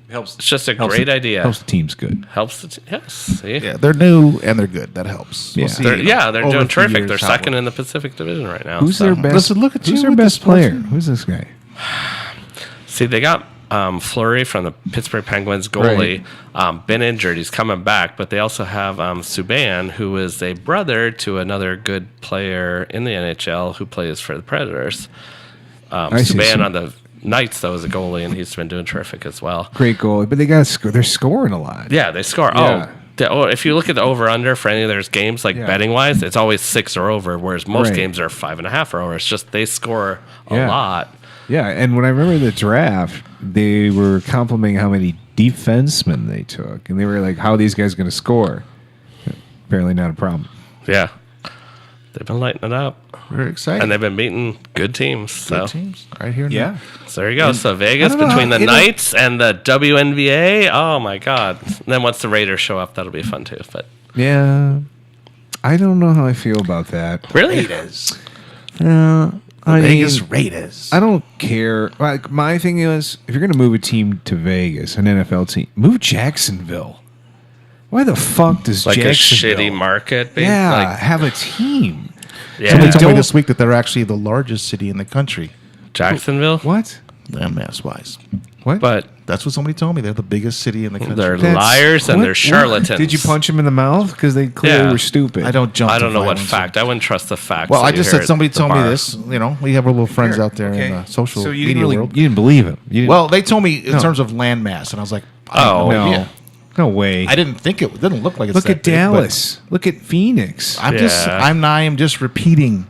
B: Helps.
A: It's just a great idea.
B: Helps the team's good.
A: Helps the yes. See.
C: Yeah, they're new and they're good. That helps.
B: Yeah.
C: see,
A: They're,
C: you know,
A: they're
C: over
A: doing
C: a few
A: terrific.
C: years
A: They're
C: how
A: second
C: it-
A: in the Pacific Division right now.
B: Who's
A: so.
B: their best?
C: Listen, look at
B: who's
C: you
B: their
C: with
B: best
C: this
B: player?
C: person.
B: Who's this guy?
A: See, they got Fleury from the Pittsburgh Penguins goalie.
B: Right.
A: Been injured. He's coming back. But they also have Subban, who is a brother to another good player in the NHL who plays for the Predators.
B: I see.
A: Subban on the Knights, though, is a goalie, and he's been doing terrific as well.
B: Great goalie, but they got score. They're scoring a lot.
A: Yeah, they score.
B: Yeah.
A: If you look at the over/under for any of their games, like
B: Yeah.
A: betting wise, it's always 6 or over, whereas most
B: Right.
A: games are 5.5 or over. It's just they score a
B: Yeah.
A: lot.
B: Yeah, and when I remember the draft, they were complimenting how many defensemen they took, and they were like, "How are these guys going to score?" Apparently, not a problem.
A: Yeah, they've been lighting it up,
C: Very exciting.
A: and they've been beating good teams. So,
C: Good teams right here. Now.
A: so there you go. So Vegas
B: I don't know
A: between
B: how-
A: the Knights and the WNBA. Oh my God! And then once the Raiders show up, that'll be fun too. But
B: Yeah, I don't know how I feel about that.
A: really,
C: Raiders.
B: I
C: Vegas
B: mean,
C: Raiders.
B: I don't care. Like my thing is, if you're going to move a team to Vegas, an NFL team, move Jacksonville. Why the fuck does
A: like
B: Jacksonville?
A: a shitty market.
B: Yeah,
A: like,
B: have a team.
A: yeah.
C: Somebody told me
B: Don't-
C: this week that they're actually the largest city in the country,
A: Jacksonville.
B: What?
C: mass wise.
B: What?
A: But
C: That's what somebody told me. They're the biggest city in the country.
A: they're
B: That's-
A: liars and
B: what?
A: they're charlatans.
B: Did you punch him in the mouth? Because they clearly
A: Yeah.
B: were stupid.
C: I don't jump.
A: I
C: to
A: don't know what
C: violence.
A: fact. I wouldn't trust the facts.
C: Well,
A: that
C: I
A: you
C: just
A: hear
C: said
A: at
C: somebody
A: the
C: told me
A: bar.
C: this. You know, we have our little friends out there
B: Okay.
C: in the social
B: So you
C: media
B: didn't really,
C: world.
B: you didn't believe him. You didn't,
C: Well, they told me in
B: No.
C: terms of land mass, and I was like, I have
A: Oh,
C: no
B: no,
C: idea.
B: no way.
C: I didn't think it didn't look like it's
B: Look
C: that
B: at
C: big, but
B: Dallas. Look at Phoenix.
C: I am just repeating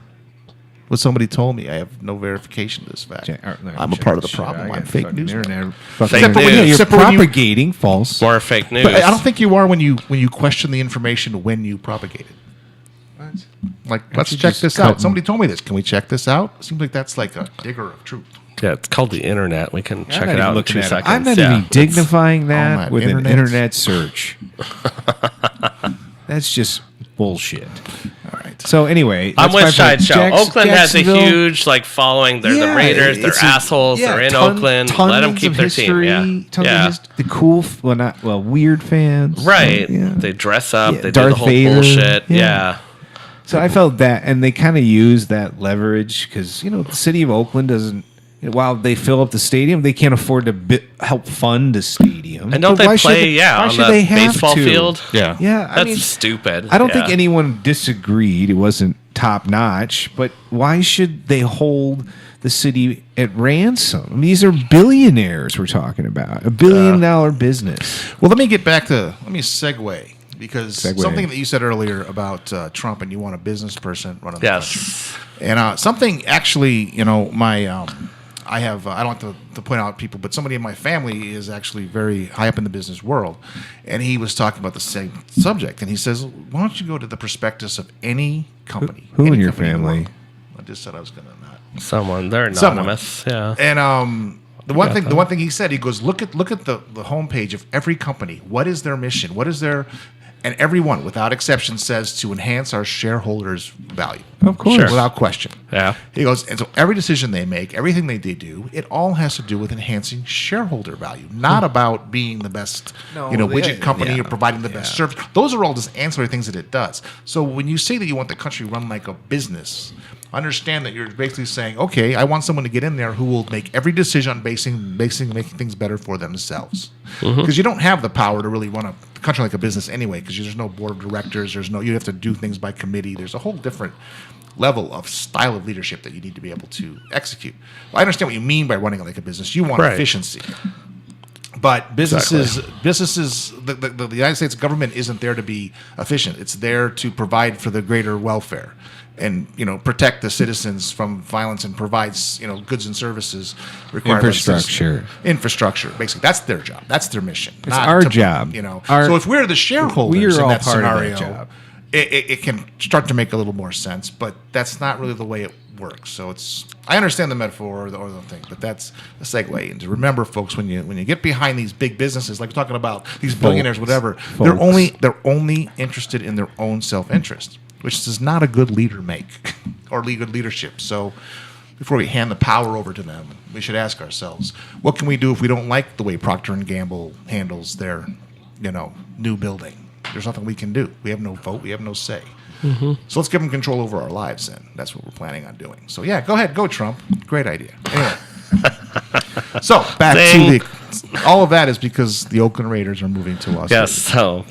C: what somebody told me. I have no verification of this fact. I'm a part of the problem. I'm fake news.
B: Internet.
A: Fake
B: Fucking-
A: news.
B: Yeah, you're
C: Except for when you-
B: propagating false.
A: More fake news.
C: But I don't think you are when you question the information when you propagate it. Like, let's
B: you
C: check
B: just
C: this
B: cut
C: out. Somebody told me this. Can we check this out? Seems like that's like a digger of truth.
A: Yeah, it's called the internet. We can check
B: I'm not
A: it
B: even
A: out in
B: looking
A: 2
B: at it.
A: seconds.
B: I'm not
A: Yeah,
B: even
A: it's-
B: dignifying that
C: that
B: with an
C: internet's-
B: internet search. That's just bullshit.
C: All right.
B: So anyway,
A: I'm
B: that's
A: with
B: my point.
A: Sideshow. Oakland has a
B: Jacksonville-
A: huge like following. They're the
B: Yeah,
A: Raiders. They're
B: it's a-
A: assholes.
B: yeah,
A: they're in
B: ton-
A: Oakland.
B: tons
A: Let them keep
B: of
A: their
B: history,
A: team.
B: Tons
A: Yeah.
B: of the cool, weird fans.
A: Right.
B: Yeah.
A: They dress up.
B: Yeah,
A: They do
B: Darth
A: the whole
B: Vader.
A: bullshit.
B: Yeah.
A: Yeah.
B: So I felt that, and they kind of use that leverage because the city of Oakland doesn't. While they fill up the stadium, they can't afford to help fund the stadium.
A: And don't
B: But why
A: they
B: should
A: play?
B: why
A: on
B: should
A: the
B: they have
A: baseball
B: to?
A: field.
C: Yeah.
B: Yeah,
A: That's stupid.
B: I don't think
A: Yeah.
B: anyone disagreed. It wasn't top notch, but why should they hold the city at ransom? I mean, these are billionaires we're talking about. $1 billion business.
C: Well, let me segue because
B: Segue.
C: something that you said earlier about Trump and you want a business person running the country.
A: Yes.
C: And something actually, my I have I don't have to point out people, but somebody in my family is actually very high up in the business world, and he was talking about the same subject, and he says, "Why don't you go to the prospectus of any company?"
B: Who
C: any
B: in your
C: company the
B: family?
C: world?" I just said I was going to not.
A: Someone. They're
C: Someone.
A: anonymous. Yeah.
C: And the one thing he said, he goes, look at the homepage of every company. What is their mission? What is their and everyone, without exception, says to enhance our shareholders' value.
B: Of course.
A: Sure.
C: Without question.
A: Yeah.
C: He goes, and so every decision they make, everything they do, it all has to do with enhancing shareholder value, not about being the best,
B: No,
C: widget
B: yeah,
C: company
B: yeah,
C: or providing the best service. Those are all just ancillary things that it does. So when you say that you want the country run like a business, understand that you're basically saying, okay, I want someone to get in there who will make every decision on making things better for themselves. Because you don't have the power to really run a country like a business anyway, because there's no board of directors, you have to do things by committee. There's a whole different level of style of leadership that you need to be able to execute. Well, I understand what you mean by running it like a business. You want
A: Right.
C: efficiency. But businesses, the United States government isn't there to be efficient. It's there to provide for the greater welfare and protect the citizens from violence and provides goods and services required by the citizens. Infrastructure, basically, that's their job. That's their mission.
B: It's our job.
C: So if we're the shareholders
B: We are
C: in
B: all
C: that
B: part of that
C: scenario,
B: job.
C: it can start to make a little more sense. But that's not really the way it works. So I understand the metaphor or the thing, but that's a segue. And to remember, folks, when you get behind these big businesses, like we're talking about these billionaires, whatever, they're only interested in their own self-interest, which does not a good leader make or good leadership. So before we hand the power over to them, we should ask ourselves, what can we do if we don't like the way Procter and Gamble handles their new building? There's nothing we can do. We have no vote. We have no say. So let's give them control over our lives then. That's what we're planning on doing. So yeah, go ahead. Go Trump. Great idea. Anyway. So back
A: Zing.
C: to all of that is because the Oakland Raiders are moving to Las
A: Yes.
C: Vegas.
A: So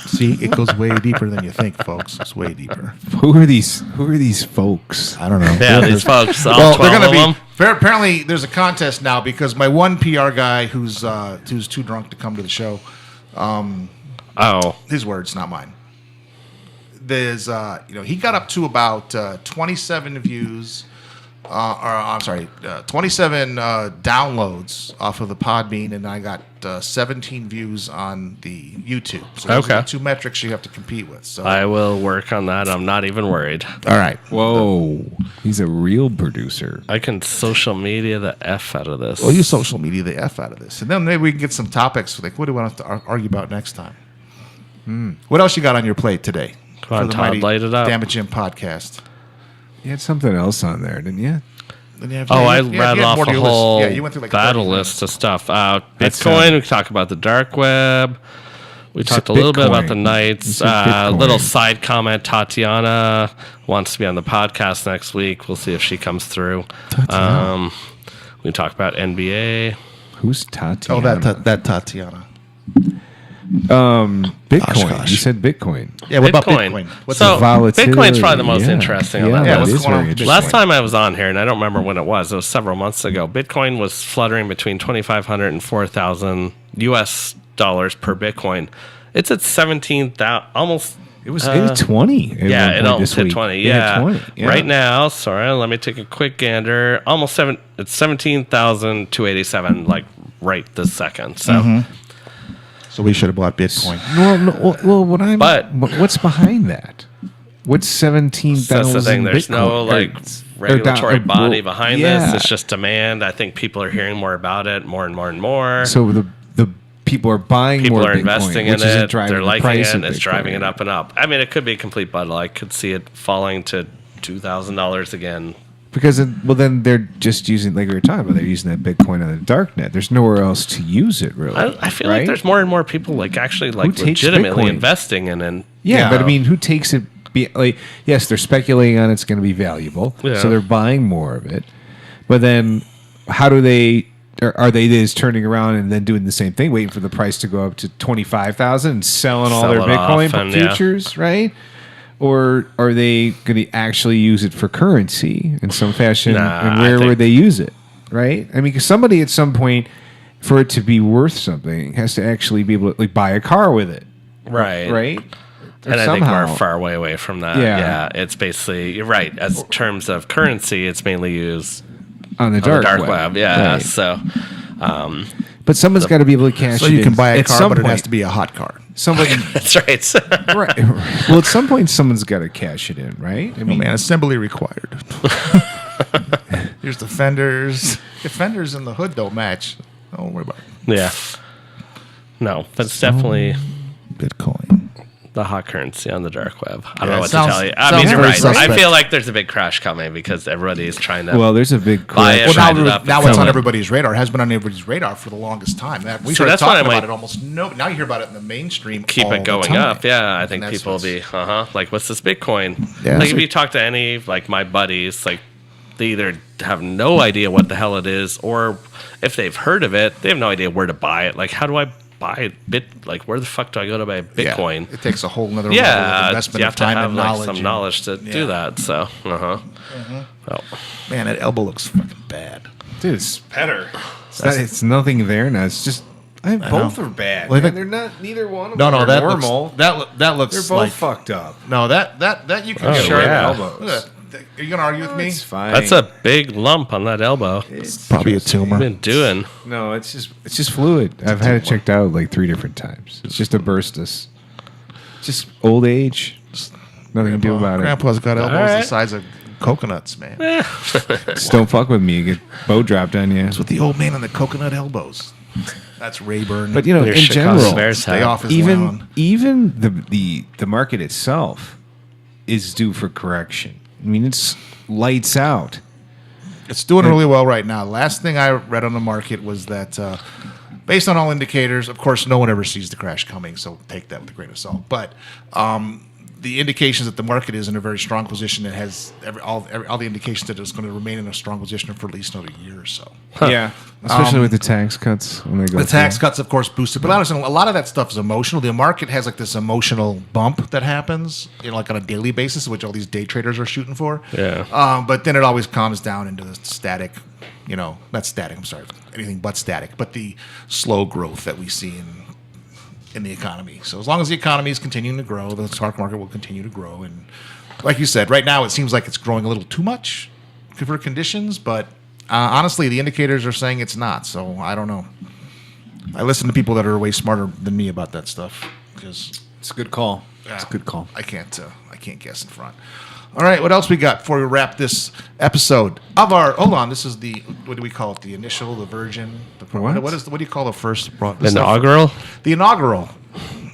C: See, it goes way deeper than you think, folks. It's way deeper.
B: Who are these folks?
C: I don't know.
A: yeah, these folks. All
C: Well,
A: 12
C: they're
A: of
C: going
A: them.
C: to be. Apparently, there's a contest now because my one PR guy who's too drunk to come to the show.
A: Oh,
C: His words, not mine. There's, he got up to about 27 views, 27 downloads off of the Podbean, and I got 17 views on the YouTube. So those are the two metrics you have to compete with. So
A: I will work on that. I'm not even worried.
C: all right.
B: Whoa, he's a real producer.
A: I can social media the F out of this.
C: Well, you social media the F out of this, and then maybe we can get some topics. Like, what do we want to argue about next time? What else you got on your plate today?
A: Come on, Todd, light it up.
C: DammitJim podcast.
B: You had something else on there, didn't you?
A: I rattled off a whole
C: you went through like
A: battle
C: 30
A: list of stuff.
B: That's
A: Bitcoin, we talked about the dark web. We talked a little bit about the
B: Bitcoin.
A: Knights.
B: You said Bitcoin.
A: Little side comment, Tatiana wants to be on the podcast next week. We'll see if she comes through. We talk about NBA.
B: Who's Tatiana?
C: Oh, that Tatiana.
B: Bitcoin.
C: Gosh.
B: You said Bitcoin.
C: Yeah, what about Bitcoin? What's
A: So
B: the volatility?
A: Bitcoin's probably the most
B: Yeah.
A: interesting on
B: Yeah,
A: that
C: Yeah,
B: that
C: what's
A: list.
B: is
C: going on
B: very
C: with
B: interesting.
A: Last time I was on here, and I don't remember when it was several months ago, Bitcoin was fluttering between 2,500 and 4,000 US dollars per Bitcoin. It's at 17,000, almost.
B: It was 20. at
A: Yeah,
B: one
A: it
B: point
A: almost
B: this
A: hit
B: week.
A: 20.
B: It hit
A: Yeah.
B: 20. Yeah.
A: Right now, sorry, let me take a quick gander. It's 17,287, like right this second. So.
C: So we should have bought Bitcoin.
B: Well,
A: But-
B: what's behind that? What's 17,000?
A: That's the thing. There's no like regulatory body behind
B: yeah.
A: this. It's just demand. I think people are hearing more about it, more and more and more.
B: So the people are buying
A: People
B: more
A: are
B: Bitcoin,
A: investing in
B: which isn't
A: it.
B: driving
A: They're
B: the
A: liking
B: price
A: it.
B: of
A: And it's
B: Bitcoin.
A: driving it up and up. I mean, it could be a complete bundle. I could see it falling to $2,000 again.
B: Because then they're just using, like we were talking about, they're using that Bitcoin on the dark net. There's nowhere else to use it, really.
A: I feel
B: right?
A: like there's more and more people like actually like
B: takes
A: legitimately
B: Bitcoin?
A: investing in it.
B: Yeah, but I mean, who takes it? Yes, they're speculating on it's going to be valuable,
A: Yeah.
B: so they're buying more of it. But then, how do they? Are they just turning around and then doing the same thing, waiting for the price to go up to 25,000 and selling all
A: Sell
B: their
A: it off
B: Bitcoin
A: and, yeah.
B: futures, right? Or are they going to actually use it for currency in some fashion?
A: Nah,
B: and
A: I
B: where
A: think-
B: would they use it, right? I mean, because somebody at some point, for it to be worth something, has to actually be able to like buy a car with it,
A: Right.
B: right? Or
A: And I think
B: somehow.
A: we're far way away from that.
B: Yeah.
A: Yeah. It's basically, you're right. As terms of currency, it's mainly used
B: on the
A: on
B: dark,
A: the dark web. Yeah.
B: Right.
A: So,
B: But someone's got to be able to cash
C: So
B: it
C: you
B: in
C: can buy a
B: at
C: car,
B: some
C: but it has
B: point.
C: to be a hot car.
B: Somebody,
A: that's right.
B: right? Well, at some point, someone's got to cash it in, right? I
C: Oh,
B: mean,
C: man, assembly required. Here's the fenders. If fenders in the hood don't match, don't worry about it.
A: Yeah. No, but it's definitely
C: Bitcoin.
A: the hot currency on the dark web. I don't
C: Yeah,
A: know
C: it
A: what
C: sounds-
A: to tell you. I
C: sounds
A: mean, you're
C: very
A: right.
C: suspect.
A: I feel like there's a big crash coming because everybody is trying to.
B: well, there's a big
A: Buy it.
B: correction.
C: Well,
A: Tried it up
C: now
A: and
C: it's
A: sell
C: on
A: it.
C: everybody's radar. It has been on everybody's radar for the longest time. We
A: So
C: started
A: that's why
C: talking
A: I
C: about
A: might
C: it almost now you hear about it in the mainstream.
A: keep
C: all
A: it
C: the
A: going
C: time.
A: up. Yeah, I think
C: And that's
A: people will be,
C: what's-
A: like, what's this Bitcoin?
C: Yeah.
A: Like, if you talk to any, like, my buddies, like, they either have no idea what the hell it is, or if they've heard of it, they have no idea where to buy it. Like, how do I buy like, where the fuck do I go to buy
C: Yeah.
A: Bitcoin?
C: It takes a whole nother level of
A: Yeah,
C: investment
A: you
C: of
A: have to
C: time
A: have
C: and
A: like
C: knowledge.
A: some
C: and-
A: knowledge to
C: Yeah.
A: do that. So, So,
C: Man, that elbow looks fucking bad.
B: Dude, it's better. It's nothing there now. It's just both
C: know.
B: are bad.
C: Well, I
B: man.
C: think-
B: They're not. Neither one of
C: No,
B: them
C: no,
B: are
C: that
B: normal.
C: looks that looks
B: They're both
C: like
B: fucked up.
C: no that you can
A: Oh,
C: get
A: sure,
C: rid
A: yeah.
C: of.
B: elbows.
C: Look at that. Are you gonna argue with me?
B: It's fine.
A: that's a big lump on that elbow.
C: Probably a
A: What
C: tumor.
A: have you been doing?
B: No, it's just fluid. I've had it checked out like 3 different times. It's just a burstus. Just old age. Nothing to do about
C: Grandpa's got elbows
A: right.
C: the size of coconuts, man.
B: it. Just don't fuck with me. You get bow dropped on you.
C: It's with the old man on the coconut elbows. That's Rayburn.
B: But you know,
A: Your
B: in
A: Chicago
B: general,
A: Bears
C: stay
A: hat.
C: off his lawn.
B: even the market itself is due for correction. I mean, it's lights out.
C: It's doing really well right now. Last thing I read on the market was that, based on all indicators, of course, no one ever sees the crash coming, so take that with a grain of salt. But the indications that the market is in a very strong position and has all the indications that it's going to remain in a strong position for at least another year or so.
B: Yeah, especially with the tax cuts when they go.
C: The tax
B: through.
C: cuts, of course, boosted, but honestly, a lot of that stuff is emotional. The market has like this emotional bump that happens, like on a daily basis, which all these day traders are shooting for.
A: Yeah.
C: But then it always calms down into the static, not static. I'm sorry, anything but static. But the slow growth that we see in in the economy. So as long as the economy is continuing to grow, the stock market will continue to grow. And like you said, right now it seems like it's growing a little too much for conditions, but honestly, the indicators are saying it's not. So I don't know. I listen to people that are way smarter than me about that stuff because
B: It's a good call. It's a good call.
C: I can't guess in front. All right, what else we got before we wrap this episode of our? Hold on, this is the what do we call it? The initial, the virgin. What do you call the first?
A: Inaugural?
C: The inaugural.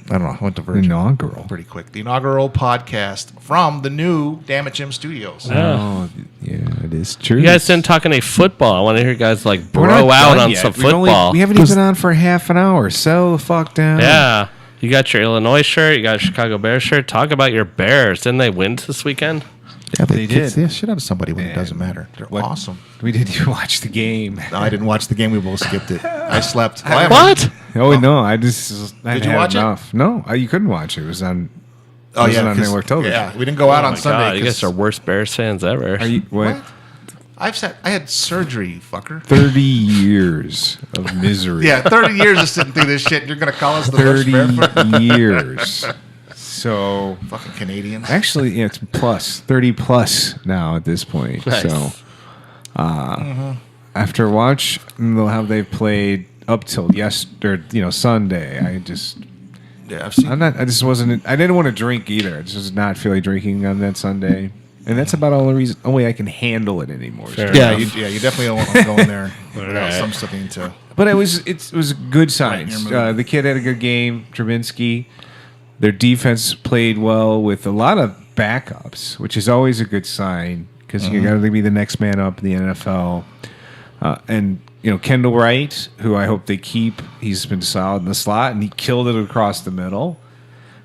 C: I don't know. I went to virgin.
B: Inaugural.
C: Pretty quick. The inaugural podcast from the new DammitJim Studios.
B: Oh, yeah, it is true.
A: You guys didn't talk any football. I want to hear you guys like
B: We're
A: bro
B: not
A: out
B: done
A: on
B: yet.
A: some football.
B: We haven't even been on for half an hour. Settle the fuck down.
A: Yeah. You got your Illinois shirt. You got a Chicago Bears shirt. Talk about your Bears. Didn't they win this weekend?
C: Yeah,
B: They did.
C: They shit out of somebody when it
B: Man.
C: doesn't matter. They're
B: What?
C: awesome.
B: We didn't even watch the game.
C: No, I didn't watch the game. We both skipped it. I slept.
A: What?
B: Oh, no. I
C: Did you
B: had
C: watch it?
B: enough. No, you couldn't watch it. It was on.
C: Oh
B: it
C: yeah,
B: wasn't on
C: 'cause-
B: network television.
C: Yeah, we didn't go out
A: Oh
C: on
A: my
C: Sunday.
A: God, you guys
C: 'cause-
A: are worst Bears fans ever.
B: Are you what?
C: What? I had surgery, fucker.
B: 30 years of misery.
C: Yeah, 30 years of sitting through this shit. And you're gonna call us the worst bear fan?
B: 30 years. So
C: Fucking Canadians.
B: actually, yeah, it's plus 30 plus now at this point.
A: Nice.
B: So after watch how they've played up till Sunday,
C: Yeah, I've seen.
B: I didn't want to drink either. I just was not feeling drinking on that Sunday. And that's about all the only way I can handle it anymore.
A: Fair
C: Yeah,
A: enough.
C: you definitely don't want to go in there without
A: right.
C: some something to.
B: But it was good signs.
C: Right in your mood.
B: The kid had a good game, Trubinsky. Their defense played well with a lot of backups, which is always a good sign because you got to be the next man up in the NFL. And Kendall Wright, who I hope they keep, he's been solid in the slot and he killed it across the middle.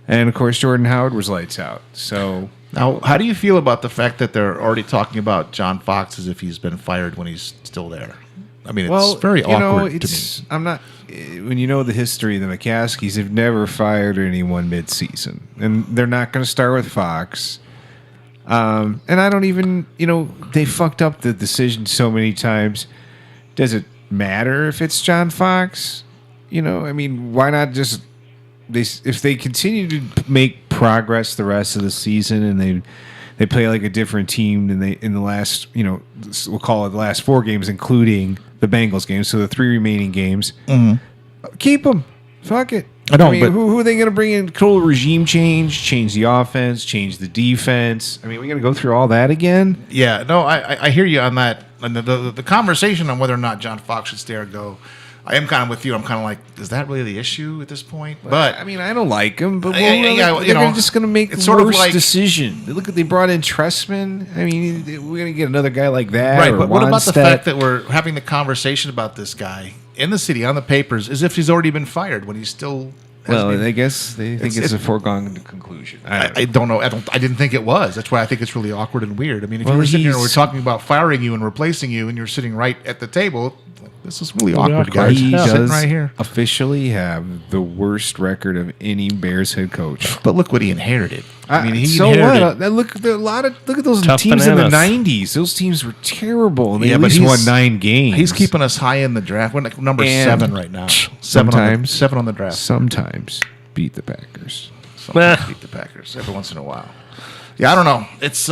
B: And of course, Jordan Howard was lights out. So.
C: Now, how do you feel about the fact that they're already talking about John Fox as if he's been fired when he's still there? I mean, it's very awkward to me.
B: I'm not. When you know the history of the McCaskies, they've never fired anyone mid-season, and they're not going to start with Fox. And I don't even. They fucked up the decision so many times. Does it matter if it's John Fox? I mean, why not just if they continue to make progress the rest of the season and they play like a different team than they in the last, we'll call it the last 4 games, including the Bengals game. So the 3 remaining games, keep them. Fuck it.
C: I know,
B: mean,
C: but-
B: who are they going to bring in? Total regime change the offense, change the defense. I mean, we're going to go through all that again.
C: Yeah, no, I hear you on that. And the conversation on whether or not John Fox should stay or go, I am kind of with you. I'm kind of like, is that really the issue at this point? But
B: I mean, I don't like him, but
C: Yeah,
B: they're just going to make
C: it's
B: the
C: sort of
B: worst
C: like-
B: decision. They brought in Tressman. I mean, we're going to get another guy like that.
C: right,
B: or
C: but what about the
B: Wannstedt.
C: fact that we're having the conversation about this guy in the city on the papers as if he's already been fired when he's still?
B: Well,
C: hasn't been-
B: I guess they think
C: It's-
B: it's a foregone conclusion.
C: I don't know. I didn't think it was. That's why I think it's really awkward and weird. I mean, if
B: Well,
C: you were sitting here and we're
B: he's-
C: talking about firing you and replacing you, and you're sitting right at the table, this is really awkward,
A: awkward.
C: guys.
B: He
C: Sitting
B: does
C: right here.
B: officially have the worst record of any Bears head coach.
C: But look what he inherited. I mean, he
B: so
C: inherited.
B: what? Look at those
A: Tough
B: teams
A: bananas.
B: in the '90s. Those teams were terrible. And they
C: Yeah,
B: at
C: but
B: least won
C: he's-
B: 9 games.
C: He's keeping us high in the draft. We're like number
B: And
C: 7 right now.
B: sometimes-
C: 7 on the draft.
B: sometimes beat the Packers.
C: Sometimes beat the Packers every once in a while. Yeah, I don't know. It's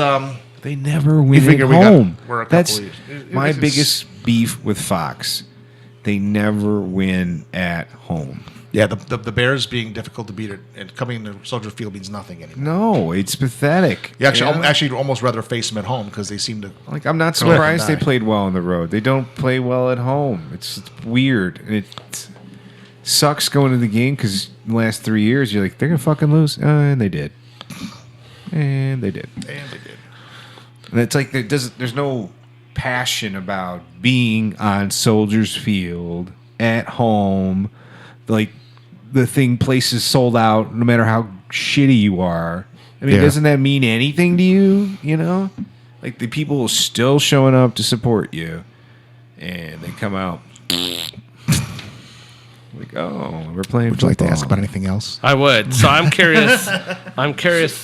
B: They never win
C: figure
B: at
C: we got-
B: home.
C: we're a couple
B: That's
C: years.
B: my
C: It's-
B: biggest beef with Fox. They never win at home.
C: yeah. The Bears being difficult to beat it and coming to Soldier Field means nothing anymore.
B: No, it's pathetic.
C: You actually,
B: Yeah?
C: actually, almost rather face them at home because they seem to.
B: Like, I'm not
C: Go ahead
B: surprised
C: and
B: they
C: die.
B: played well on the road. They don't play well at home. It's weird. And it sucks going to the game because the last 3 years, you're like, they're going to fucking lose. And they did. And they did.
C: And they did.
B: And it's like there's no passion about being on Soldiers Field at home. Like, the place is sold out no matter how shitty you are. I mean,
C: Yeah.
B: doesn't that mean anything to you? Like, the people are still showing up to support you, and they come out like, oh, we're playing
C: Would you like to
B: football.
C: ask about anything else?
A: I would. So I'm curious.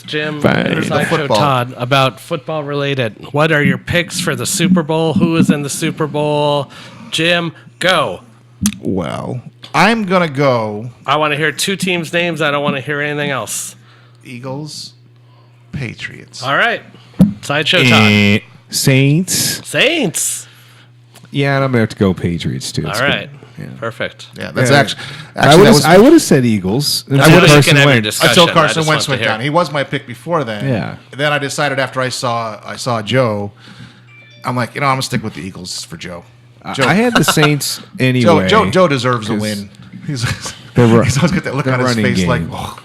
A: Jim,
B: Fine.
A: Sideshow
C: Football.
A: Todd, about football related. What are your picks for the Super Bowl? Who is in the Super Bowl? Jim, go.
C: Well, I'm gonna go
A: I want to hear two teams' names. I don't want to hear anything else.
C: Eagles, Patriots.
A: All right. Sideshow Todd.
B: Saints.
A: Saints.
B: Yeah, and I'm gonna have to go Patriots too.
A: All
B: It's
A: right.
B: good. Yeah.
A: Perfect.
C: Yeah, that's
B: Yeah.
C: actually
B: I would have said Eagles.
A: I would've
B: Carson
A: taken every
B: Wentz.
A: discussion.
C: until
A: I
C: Carson
A: just
C: Wentz
A: want
C: went
A: to hear.
C: down. He was my pick before then.
B: Yeah.
C: Then I decided after I saw Joe, I'm like, I'm gonna stick with the Eagles for Joe. Joe,
B: I had the Saints anyway.
C: Joe deserves a
B: 'cause
C: win. He's
B: ru-
C: always got that look
B: the
C: on his
B: running
C: face
B: game.
C: like, oh,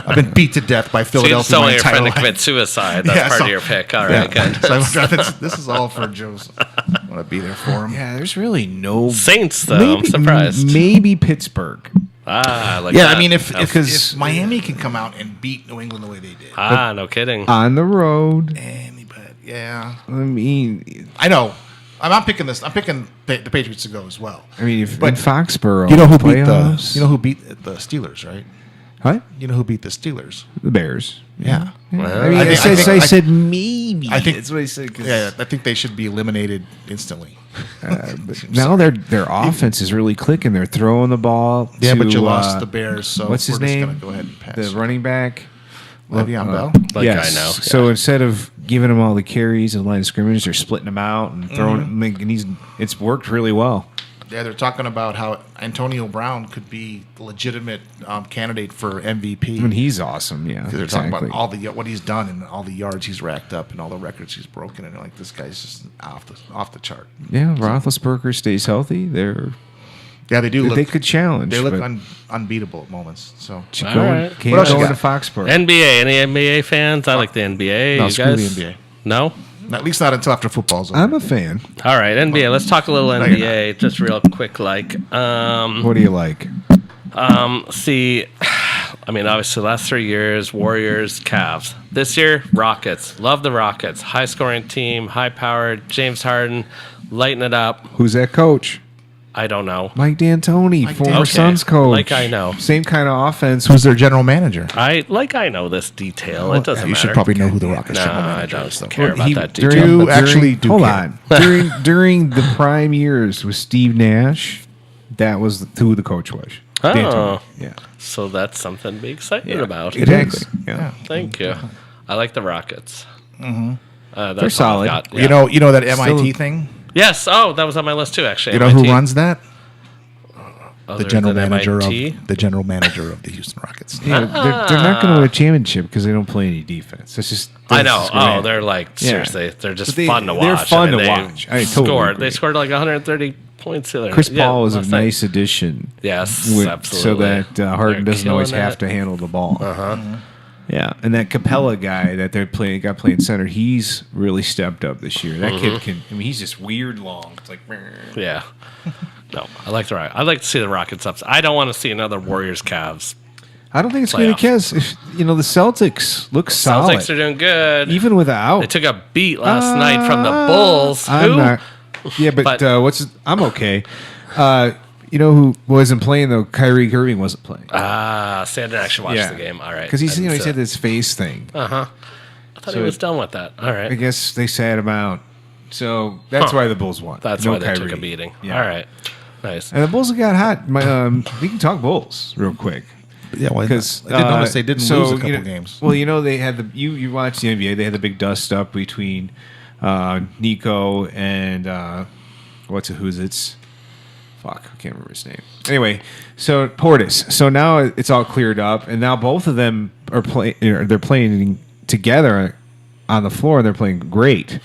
C: I've been beat to death by
A: So you just
C: Philadelphia
A: don't
C: my
A: want your
C: entire
A: friend to
C: life.
A: commit suicide. That's
C: Yeah,
A: part
C: so-
A: of your pick. All right, good.
C: So this is all for Joe's. I want to be there for him.
B: Yeah, there's really no
A: Saints, though. I'm surprised.
B: Maybe Pittsburgh.
A: I like
C: Yeah,
A: that.
C: I mean, if
B: Because-
C: Miami can come out and beat New England the way they did,
A: no kidding.
B: On the road.
C: but yeah,
B: I mean,
C: I know. I'm not picking this. I'm picking the Patriots to go as well.
B: if
C: But
B: in Foxborough,
C: You know who
B: playoffs,
C: beat the Steelers, right?
B: what?
C: You know who beat the Steelers?
B: The Bears.
C: Yeah.
A: Well,
B: I mean,
C: I think-
B: I said maybe.
C: I think-
B: that's what I said. 'Cause,
C: Yeah, I think they should be eliminated instantly.
B: but now their offense is really clicking. They're throwing the ball.
C: Yeah, but
B: to,
C: you lost the Bears, so
B: what's his
C: we're just
B: name?
C: gonna go ahead and pass.
B: The running back.
C: Le'Veon Bell.
A: Like
B: yes.
A: I know.
B: So instead of giving him all the carries and line of scrimmage, they're splitting him out and throwing him. And it's worked really well.
C: Yeah, they're talking about how Antonio Brown could be the legitimate candidate for MVP.
B: I mean, he's awesome. Yeah,
C: They're
B: exactly.
C: talking about all the what he's done and all the yards he's racked up and all the records he's broken, and they're like, this guy's just off the chart.
B: Yeah, Roethlisberger stays healthy.
C: Yeah, they do.
B: They could challenge.
C: They look
B: but
C: unbeatable at moments. So
A: All
B: going,
A: right.
B: can't
C: What else
B: go
C: you
B: into
C: got?
B: Foxborough.
A: NBA. Any NBA fans? I like the NBA.
C: No,
A: you
C: screw
A: guys?
C: the NBA.
A: No?
C: At least not until after football's over.
B: I'm a fan.
A: All right, NBA. Let's talk a little
C: you're
A: NBA, just real quick.
B: What do you like?
A: See, I mean, obviously, last 3 years, Warriors, Cavs. This year, Rockets. Love the Rockets. High-scoring team, high-powered. James Harden, lighten it up.
B: Who's that coach?
A: I don't know.
B: Mike D'Antoni, former
A: Okay,
B: Suns coach.
A: like I know.
B: Same kind of offense.
C: Who's their general manager?
A: I know this detail. It doesn't
C: You
A: matter.
C: should probably know who the Rockets
A: No,
C: general
A: I
C: manager
A: don't
C: is. though.
A: care about that detail.
B: during,
C: You
B: during-
C: actually do
B: hold
C: care.
B: on. during the prime years with Steve Nash, that was who the coach was.
A: Oh.
B: D'Antoni. Yeah.
A: So that's something to be excited about.
B: Exactly. Yeah.
A: Thank you. I like the Rockets. Mm-hmm.
B: They're solid.
C: You know that MIT thing.
A: Yes. Oh, that was on my list too. Actually,
C: You know who
A: MIT.
C: runs that?
A: Other
C: The general
A: than
C: manager
A: MIT?
C: of the Houston Rockets.
B: Yeah, they're not going to win a championship because they don't play any defense. It's just
A: I know.
B: that's
A: Oh,
B: great.
A: they're like
B: Yeah.
A: seriously, they're just
B: But they-
A: fun to watch.
B: they're fun
A: I mean,
B: to
A: they
B: watch. I totally
A: scored.
B: agree.
A: They scored like 130 points the other.
B: Chris Paul is a
A: last night.
B: nice addition.
A: Yes,
B: So
A: absolutely.
B: that Harden
A: They're
B: doesn't always
A: killing
B: have
A: it.
B: to handle the ball.
A: Uh-huh.
B: Yeah, and that Capella guy that they're playing center, he's really stepped up this year. That kid can. I mean, he's just weird long. It's like,
A: Yeah. No, I like the Rockets. I'd like to see the Rockets up. I don't want to see another Warriors Cavs.
B: I don't think it's going to
A: Playoff.
B: kiss. The Celtics look solid,
A: Celtics are doing good.
B: even without.
A: They took a beat last night from the Bulls.
B: I'm
A: Who?
B: not. Yeah, but,
A: But-
B: I'm okay. You know who wasn't playing though? Kyrie Irving wasn't playing.
A: See, I didn't actually watch the game. All right.
B: because he's
A: I didn't
B: he
A: see
B: had
A: it.
B: this face thing.
A: I thought he
B: So-
A: was done with that. All
B: I
A: right.
B: guess they sat him out. So that's
A: Huh.
B: why the Bulls won.
A: That's
B: No
A: why they
B: Kyrie.
A: took a beating.
B: Yeah.
A: All right. Nice.
B: And the Bulls got hot. We can talk Bulls real quick.
C: Yeah, well,
B: Because
C: I did notice they didn't lose a couple games.
B: Well, they had you watched the NBA. They had the big dust up between Nico and who's it's. Fuck, I can't remember his name. Anyway, so Portis. So now it's all cleared up, and now both of them are playing. They're playing together on the floor, and they're playing great.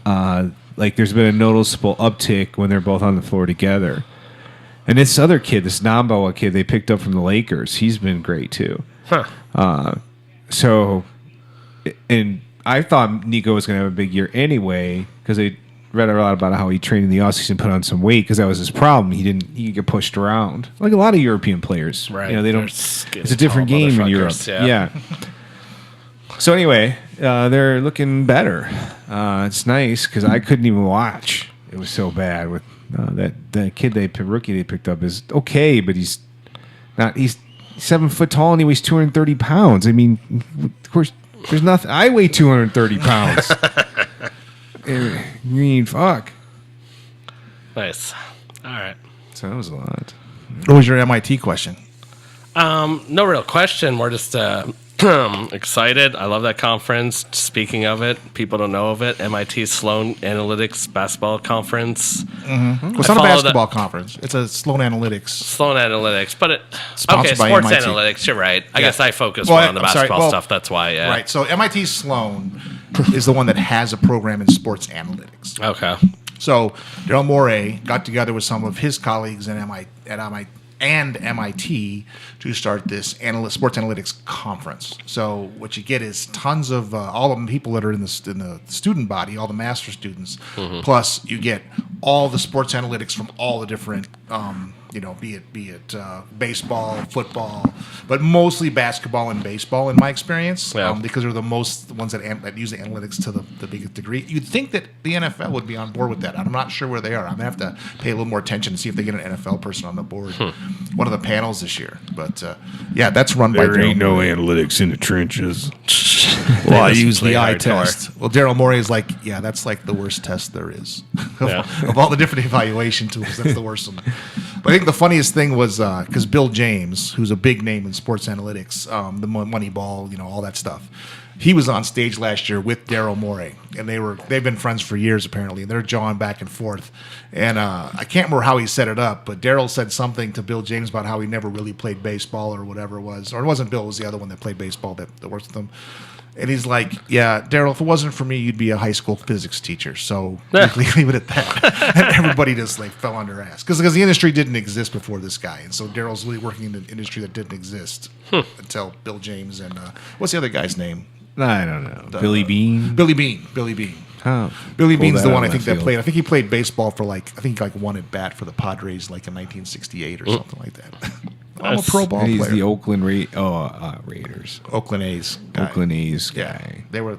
B: Like there's been a noticeable uptick when they're both on the floor together. And this other kid, this Namboa kid they picked up from the Lakers, he's been great too.
A: Huh.
B: So, and I thought Nico was going to have a big year anyway because I read a lot about how he trained in the offseason, put on some weight because that was his problem. He could get pushed around like a lot of European players.
A: Right.
B: They
A: They're
B: don't.
A: skinny,
B: It's a different
A: tall
B: game in Europe.
A: motherfuckers,
B: Yeah. So anyway, they're looking better. It's nice because I couldn't even watch. It was so bad with that kid rookie they picked up is okay, but he's not. He's 7 foot tall and he weighs 230 pounds. I mean, of course, there's nothing. I weigh 230 pounds. I mean, fuck.
A: Nice. All right.
B: So that was a lot.
C: What was your MIT question?
A: No real question. We're just excited. I love that conference. Speaking of it, people don't know of it. MIT Sloan Analytics Basketball Conference.
C: Well, it's not a basketball conference. It's a Sloan Analytics.
A: Sloan Analytics, but
C: Sponsored by
A: sports
C: MIT.
A: analytics. You're right. I guess I focus
C: Well,
A: more on the
C: I'm sorry.
A: basketball
C: Well,
A: stuff. That's why. Yeah.
C: Right. So MIT Sloan is the one that has a program in sports analytics.
A: Okay.
C: So Daryl Morey got together with some of his colleagues at MIT to start this sports analytics conference. So what you get is tons of all of the people that are in the student body, all the master students, plus you get all the sports analytics from all the different, be it baseball, football, but mostly basketball and baseball in my experience, because they're the ones that use the analytics to the biggest degree. You'd think that the NFL would be on board with that. I'm not sure where they are. I'm gonna have to pay a little more attention to see if they get an NFL person on the board, one of the panels this year. But that's run by.
B: There ain't no analytics in the trenches.
C: Well, I use the eye test. Well, Daryl Morey is like, that's like the worst test there is. Of all the different evaluation tools, that's the worst one. But I think the funniest thing was because Bill James, who's a big name in sports analytics, the Moneyball, all that stuff, he was on stage last year with Daryl Morey, and they've been friends for years apparently, and they're jawing back and forth. And I can't remember how he set it up, but Daryl said something to Bill James about how he never really played baseball or whatever it was, or it wasn't Bill, it was the other one that played baseball that works with him. And he's like, Daryl, if it wasn't for me, you'd be a high school physics teacher. So leave it at that. And everybody just fell on their ass. Because the industry didn't exist before this guy. And so Daryl's really working in an industry that didn't exist until Bill James and what's the other guy's name?
B: I don't know. Billy Bean?
C: Billy Bean.
B: Oh,
C: Billy Bean's the one I think that played. I think he played baseball for one at bat for the Padres in 1968 or something like that. I'm a pro ball player.
B: He's the Oakland Raiders.
C: Oakland A's guy.
B: Oakland A's guy.
C: They were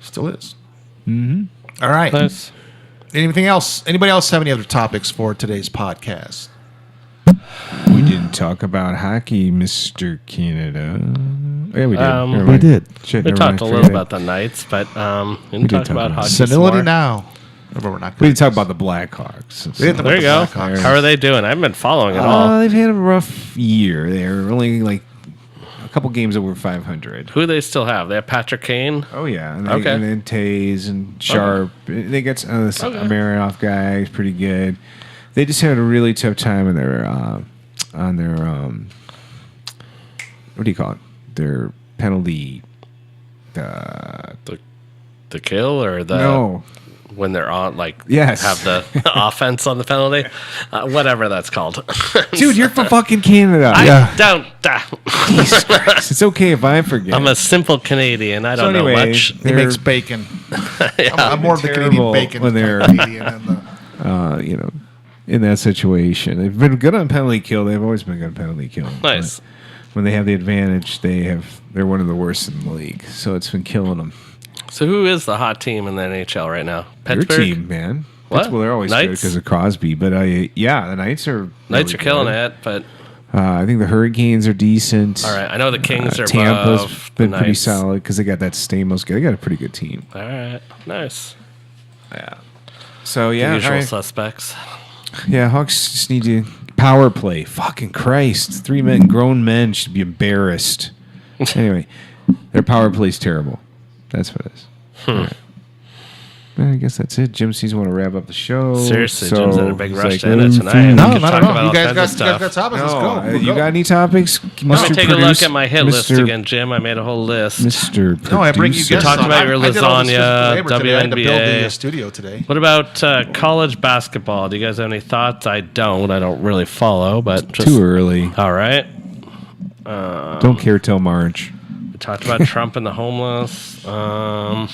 C: still is. Mm-hmm. All right.
A: Nice.
C: Anything else? Anybody else have any other topics for today's podcast?
B: We didn't talk about hockey, Mr. Canada. Yeah, we did.
C: We did.
B: Shit,
A: We
B: never
A: talked
B: mind.
A: a little about the Knights, but we didn't talk about hockey.
C: Senility
A: some more.
C: now. We're not
B: We didn't talk about the Blackhawks.
A: There you go. How are they doing? I haven't been following at all.
B: They've had a rough year. They're only a couple games over 500.
A: Who do they still have? They have Patrick Kane.
B: Oh yeah, and
A: Okay.
B: and then Tays and Sharp. They got this Marinoff guy. He's pretty good. They just had a really tough time in their what do you call it? Their penalty.
A: The kill or the
B: No.
A: when they're on
B: Yes.
A: have the offense on the penalty, whatever that's called.
B: Dude, you're from fucking Canada.
A: I don't.
B: Jesus Christ. It's okay if I forget.
A: I'm a simple Canadian. I don't know much.
C: He makes bacon. I'm more of the Canadian bacon
B: when they're
C: Canadian and the,
B: in that situation. They've been good on penalty kill. They've always been good on penalty kill.
A: Nice.
B: But when they have the advantage, they're one of the worst in the league. So it's been killing them.
A: So who is the hot team in the NHL right now?
B: Your
A: Pittsburgh.
B: team, man.
A: What?
B: Well, they're always good
A: Knights?
B: because of Crosby. But the Knights are
A: Knights are killing it, but
B: I think the Hurricanes are decent.
A: all right. I know the Kings are
B: Tampa's
A: above
B: been
A: the
B: pretty
A: Knights.
B: solid because they got that Stamos guy. They got a pretty good team.
A: All right, nice.
B: Yeah. So
A: The
B: yeah,
A: usual
B: all right.
A: suspects.
B: Yeah, Hawks just need to power play. Fucking Christ. 3 men, grown men should be embarrassed. Anyway, their power play's terrible. That's what it is. All right. Well, I guess that's it. Jim seems to want to wrap up the show.
A: Seriously,
B: so
A: Jim's in a big
B: he's
A: rush
B: like,
A: to end it tonight.
C: No,
A: We could
C: not
A: talk
C: at all.
A: about
C: You
A: all
C: guys
A: kinds
C: got
A: of stuff.
C: topics. Let's
B: No,
C: go.
B: you got any topics?
A: Let me take a look at my hit list again, Jim. I made a whole list.
B: Mr.
C: No, I bring you
B: Producer.
C: guests
A: talked
C: on.
A: about your
C: I did all this
A: lasagna,
C: physical labor today. I had to build
A: WNBA.
C: the studio today.
A: What about college basketball? Do you guys have any thoughts? I don't really follow, but just
B: Too early.
A: all right.
B: Don't care till March.
A: We talked about Trump and the homeless.
B: No,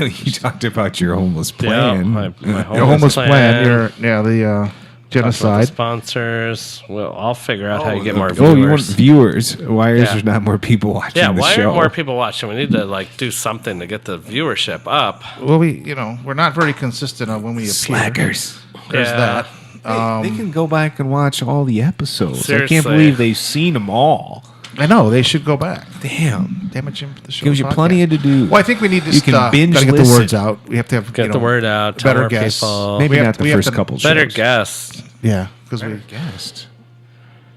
B: you talked about your homeless
A: Yeah,
B: plan.
A: my
C: Your
A: homeless
C: homeless plan.
A: plan.
C: The
A: Talked about the
C: genocide.
A: sponsors. Well, I'll figure out how you get more
B: Oh, you want
A: viewers.
B: viewers? Why is
A: Yeah.
B: there not more people watching
A: Yeah,
B: the
A: why
B: show?
A: aren't more people watching? We need to do something to get the viewership up.
C: Well, we're not very consistent on when we appear.
B: Slackers.
C: There's
A: Yeah.
C: that.
B: They can go back and watch all the episodes. I
A: Seriously.
B: can't believe they've seen them all.
C: I know they should go back.
B: Damn.
C: DammitJim for the show.
B: Gives you
C: podcast.
B: plenty to do.
C: Well, I think we need to.
B: You can binge
C: gotta get the
B: listen.
C: words out. We have to have
A: Get the word out. Tell
C: better
A: more
C: guests.
A: people.
B: Maybe
C: we have-
B: not the
C: we have
B: first
C: to-
B: couple
A: Better
B: shows.
A: guests.
C: Yeah, because we
B: Guest.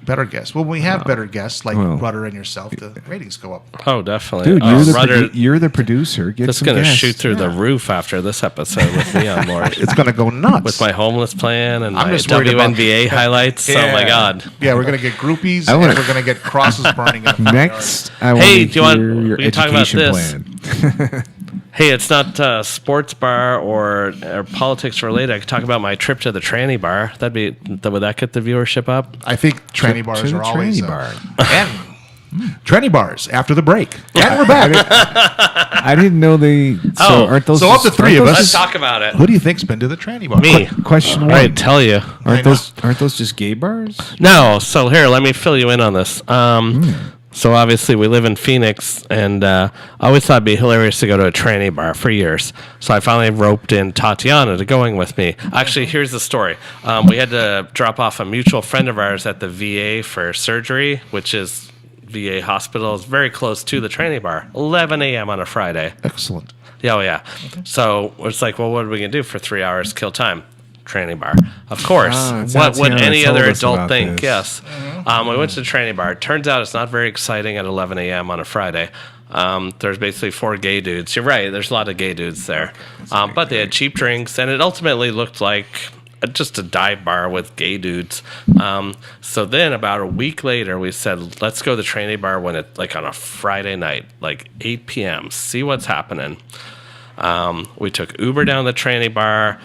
C: better guests. Well, when we have better guests like
B: Well.
C: Rudder and yourself, the ratings go up.
A: Oh, definitely.
B: Dude,
A: Oh,
B: you're the producer. Get
A: Just
B: some
A: gonna
B: guests.
A: shoot through the roof after this episode with me on board.
C: It's gonna go nuts
A: With my homeless plan and
C: I'm
A: my
C: just worried about-
A: WNBA highlights. Oh my God.
C: Yeah, we're gonna get groupies
B: I wanna-
C: and we're gonna get crosses burning. In the
B: Next, I want
A: Hey,
B: to
A: do you want-
B: hear your
A: we can talk about
B: education
A: this.
B: plan.
A: Hey, it's not sports bar or politics related. I could talk about my trip to the tranny bar. Would that get the viewership up?
C: I think tranny
B: To
C: bars
B: the
C: are always
B: tranny bar.
C: and tranny bars after the break. And we're back.
B: I didn't know they. So
A: Oh,
B: aren't those?
C: so of the
B: just-
C: three
B: aren't
C: of
B: those
C: us-
A: Let's
B: just-
A: talk about it.
C: Who do you think's been to the tranny bar?
A: Me.
B: Question one.
A: I'd tell you.
B: Aren't those just gay bars?
A: No, so here, let me fill you in on this. So obviously we live in Phoenix, and I always thought it'd be hilarious to go to a tranny bar for years. So I finally roped in Tatiana to going with me. Actually, here's the story. We had to drop off a mutual friend of ours at the VA for surgery, which is VA hospital. It's very close to the tranny bar. 11 a.m. on a Friday.
C: Excellent.
A: Yeah, oh yeah. So it's like, well, what are we gonna do for 3 hours? Kill time. Tranny bar, of course.
B: it's
A: What would
B: Tatiana
A: any
B: told
A: other
B: us
A: adult
B: about
A: think?
B: this.
A: Yes. We went to the tranny bar. Turns out it's not very exciting at 11 a.m. on a Friday. There's basically 4 gay dudes. You're right. There's a lot of gay dudes there, but they had cheap drinks, and it ultimately looked like just a dive bar with gay dudes. So then about a week later, we said, let's go to the tranny bar when it like on a Friday night, like 8 p.m. See what's happening. We took Uber down the tranny bar.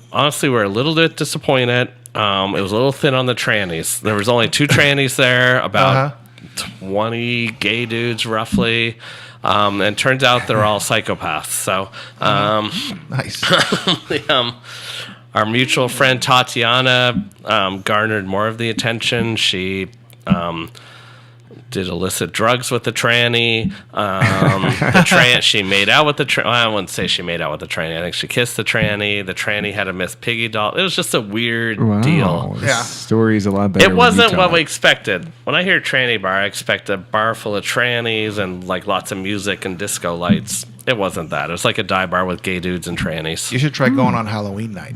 A: Honestly, we were a little bit disappointed. It was a little thin on the trannies. There was only 2 trannies there, about 20 gay dudes roughly. And turns out they're all psychopaths. So
C: Nice.
A: our mutual friend Tatiana garnered more of the attention. She did illicit drugs with the tranny. She made out with the tranny. I wouldn't say she made out with the tranny. I think she kissed the tranny. The tranny had a Miss Piggy doll. It was just a weird
B: Wow,
A: deal.
B: this
C: Yeah.
B: story's a lot better.
A: It
B: when
A: wasn't
B: you
A: what
B: tell
A: we
B: it.
A: expected. When I hear tranny bar, I expect a bar full of trannies and like lots of music and disco lights. It wasn't that. It was like a dive bar with gay dudes and trannies.
C: You should try going on Halloween night.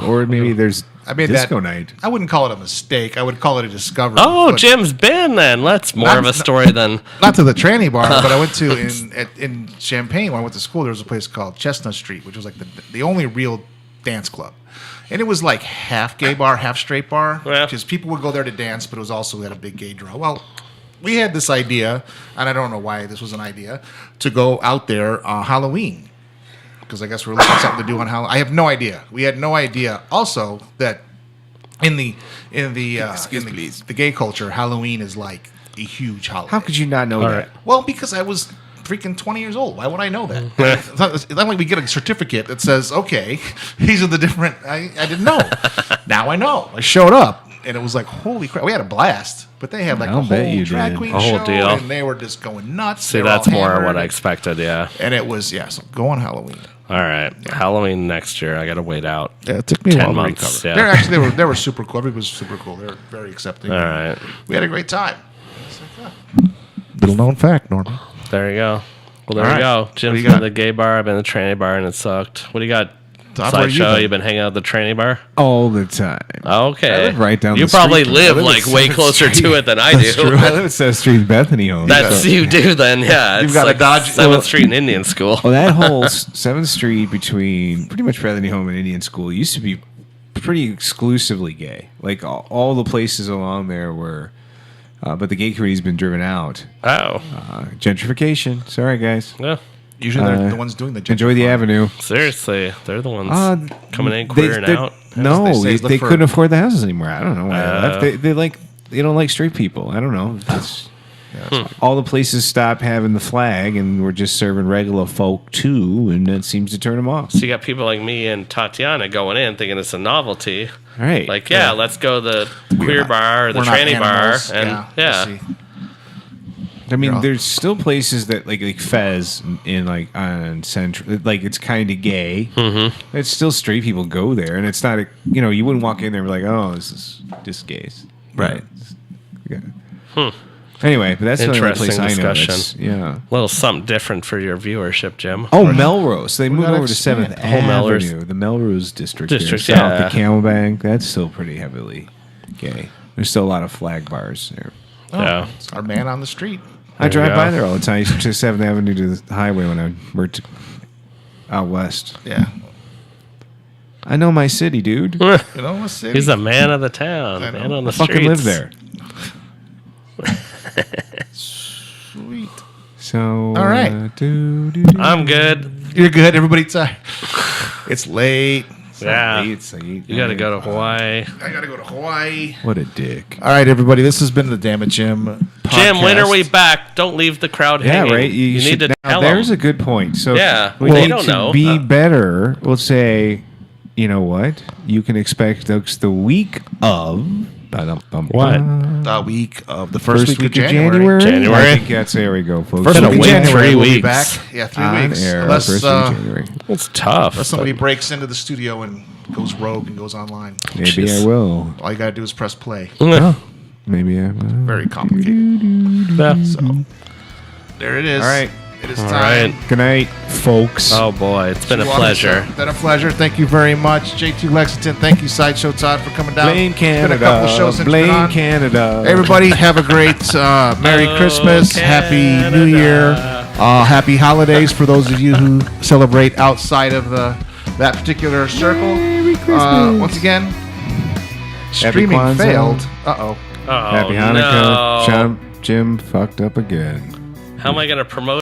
B: Or maybe there's
C: I mean,
B: disco night.
C: I wouldn't call it a mistake. I would call it a discovery.
A: Oh,
C: but
A: Jim's been then. That's more of a story than.
C: not to the tranny bar, but I went to in Champaign when I went to school. There was a place called Chestnut Street, which was like the only real dance club, and it was like half gay bar, half straight bar.
A: Yeah.
C: Because people would go there to dance, but it was also had a big gay draw. Well, we had this idea, and I don't know why this was an idea, to go out there on Halloween. Because I guess we're looking for something to do on Halloween. I have no idea. We had no idea. Also, that in the gay culture, Halloween is like a huge holiday.
B: How could you not know
A: All
B: that?
A: right.
C: Well, because I was freaking 20 years old. Why would I know that? It's not like we get a certificate that says, okay, these are the different. I didn't know. Now I know. I showed up, and it was like, holy crap. We had a blast. But they had like
B: I'll
C: a
B: bet
C: whole
B: you
C: drag
B: did.
C: queen
A: A whole
C: show,
A: deal.
C: and they were just going nuts.
A: See,
C: They were
A: that's
C: all
A: more
C: hammered.
A: what I expected. Yeah.
C: And it was, so go on Halloween.
A: All right. Halloween next year. I got to wait out.
C: Yeah, it took me
A: 10
C: a while to
A: months,
C: recover.
A: yeah.
C: They were super cool. Everybody was super cool. They were very accepting.
A: All right.
C: We had a great time. Little known fact, Norman.
A: There you go. Well, there
C: All
A: you
C: right.
A: go.
C: What do
A: Jim's
C: you
A: been
C: got?
A: to the gay bar. I've been to the tranny bar, and it sucked. What do you got?
C: Tom, where you
A: Sideshow,
C: been?
A: you've been hanging out at the tranny bar?
B: All the time.
A: Okay.
B: I live right down
A: You
B: the
A: probably
B: street.
A: live
B: I live
A: like
B: at
A: way
B: 7th
A: closer to
B: Street.
A: it than I
B: That's
A: do.
B: true. I live at 7th Street, Bethany home.
A: That's you do then, yeah.
C: You've
A: It's
C: got a
A: like
C: Dodge-
A: 7th Street and Indian School.
B: Well, that whole 7th Street between pretty much Bethany Home and Indian School used to be pretty exclusively gay. Like all the places along there were, but the gay community's been driven out.
A: Oh.
B: Gentrification. Sorry, guys.
A: Yeah.
C: Usually they're the ones doing the
B: Enjoy the
C: gentrifying.
B: avenue.
A: Seriously. They're the ones coming in, queering
B: they're-
A: out.
B: No,
C: As they say,
B: they
C: look for-
B: couldn't afford the houses anymore. I don't know why they left. They don't like straight people. I don't know. It's- all the places stopped having the flag and were just serving regular folk too, and that seems to turn them off.
A: So you got people like me and Tatiana going in thinking it's a novelty.
B: Right.
A: Like, let's go to the queer bar or the
C: We're not
A: tranny bar.
C: animals.
A: And
C: we'll see.
B: I mean,
C: Yeah.
B: there's still places that like Fez in like on Central, like it's kind of gay. Mm-hmm. It's still straight people go there, and it's not you wouldn't walk in there and be like, oh, this is just gays,
C: Right.
B: Yeah. Anyway, but that's the only
A: Interesting
B: place I know.
A: discussion.
B: That's, yeah.
A: A little something different for your viewership, Jim.
B: Oh, Melrose. They moved
C: gotta
B: over to
C: expand.
B: 7th
A: Whole Melrose.
B: Avenue. The Melrose district.
A: District,
B: here, south
A: yeah.
B: of Camelback. That's still pretty heavily gay. There's still a lot of flag bars there.
A: Yeah.
C: It's our man on the street.
B: I
A: There you
B: drive by
A: go.
B: there all the time. I used to take 7th Avenue to the highway when I worked out west.
C: Yeah.
B: I know my city, dude.
C: You know, what city?
A: He's a man of the town,
C: I know.
A: man on the
B: I fucking
A: streets.
B: live there.
C: Sweet.
B: So,
C: All right.
A: I'm good.
C: You're good. Everybody tired. It's late.
A: Yeah.
B: It's late.
A: You got to go to Hawaii.
C: I gotta go to Hawaii.
B: What a dick.
C: All right, everybody. This has been the Damn It Jim podcast.
A: Jim, when are we back? Don't leave the crowd
B: Yeah,
A: hanging.
B: right.
A: You need
B: should-
A: to
B: now,
A: tell
B: there's
A: them.
B: a good point. So,
A: Yeah,
B: we
A: they
B: need
A: don't
B: to
A: know.
B: be better. We'll say, you know what? You can expect the week of
A: What?
C: The week of the first week of
B: January.
A: January.
B: I think that's there we go, folks.
A: First
B: We'll
A: week
B: be
A: of
B: back
A: January. 3
C: we'll be
A: weeks.
C: back. Yeah, 3
B: on
C: weeks.
B: air
C: Unless,
B: first week of January.
A: It's tough.
C: unless somebody
A: but-
C: breaks into the studio and goes rogue and goes online.
B: Maybe
A: Jeez.
B: I will.
C: All you gotta do is press play.
B: Maybe I will.
C: Very complicated.
A: Yeah.
C: So there it is.
B: All right.
C: It is
A: All
C: time.
A: right.
B: Good night, folks.
A: Oh boy, it's been a
C: to
A: pleasure.
C: It's been a pleasure. Thank you very much, JT Lexington. Thank you, Sideshow Todd, for coming down.
B: Blame
C: It's been
B: Canada.
C: a couple shows since you've been
B: Blame
C: on.
B: Canada.
C: Everybody, have a great Merry
A: Oh,
C: Christmas, Happy New Year, Happy Holidays for those of you who celebrate outside of that particular circle.
B: Merry Christmas.
C: Once again, streaming
B: Kwanzaa.
C: failed. Uh-oh.
A: Oh,
B: Happy Hanukkah.
A: no.
B: Jim fucked up again.
A: How am I going to promote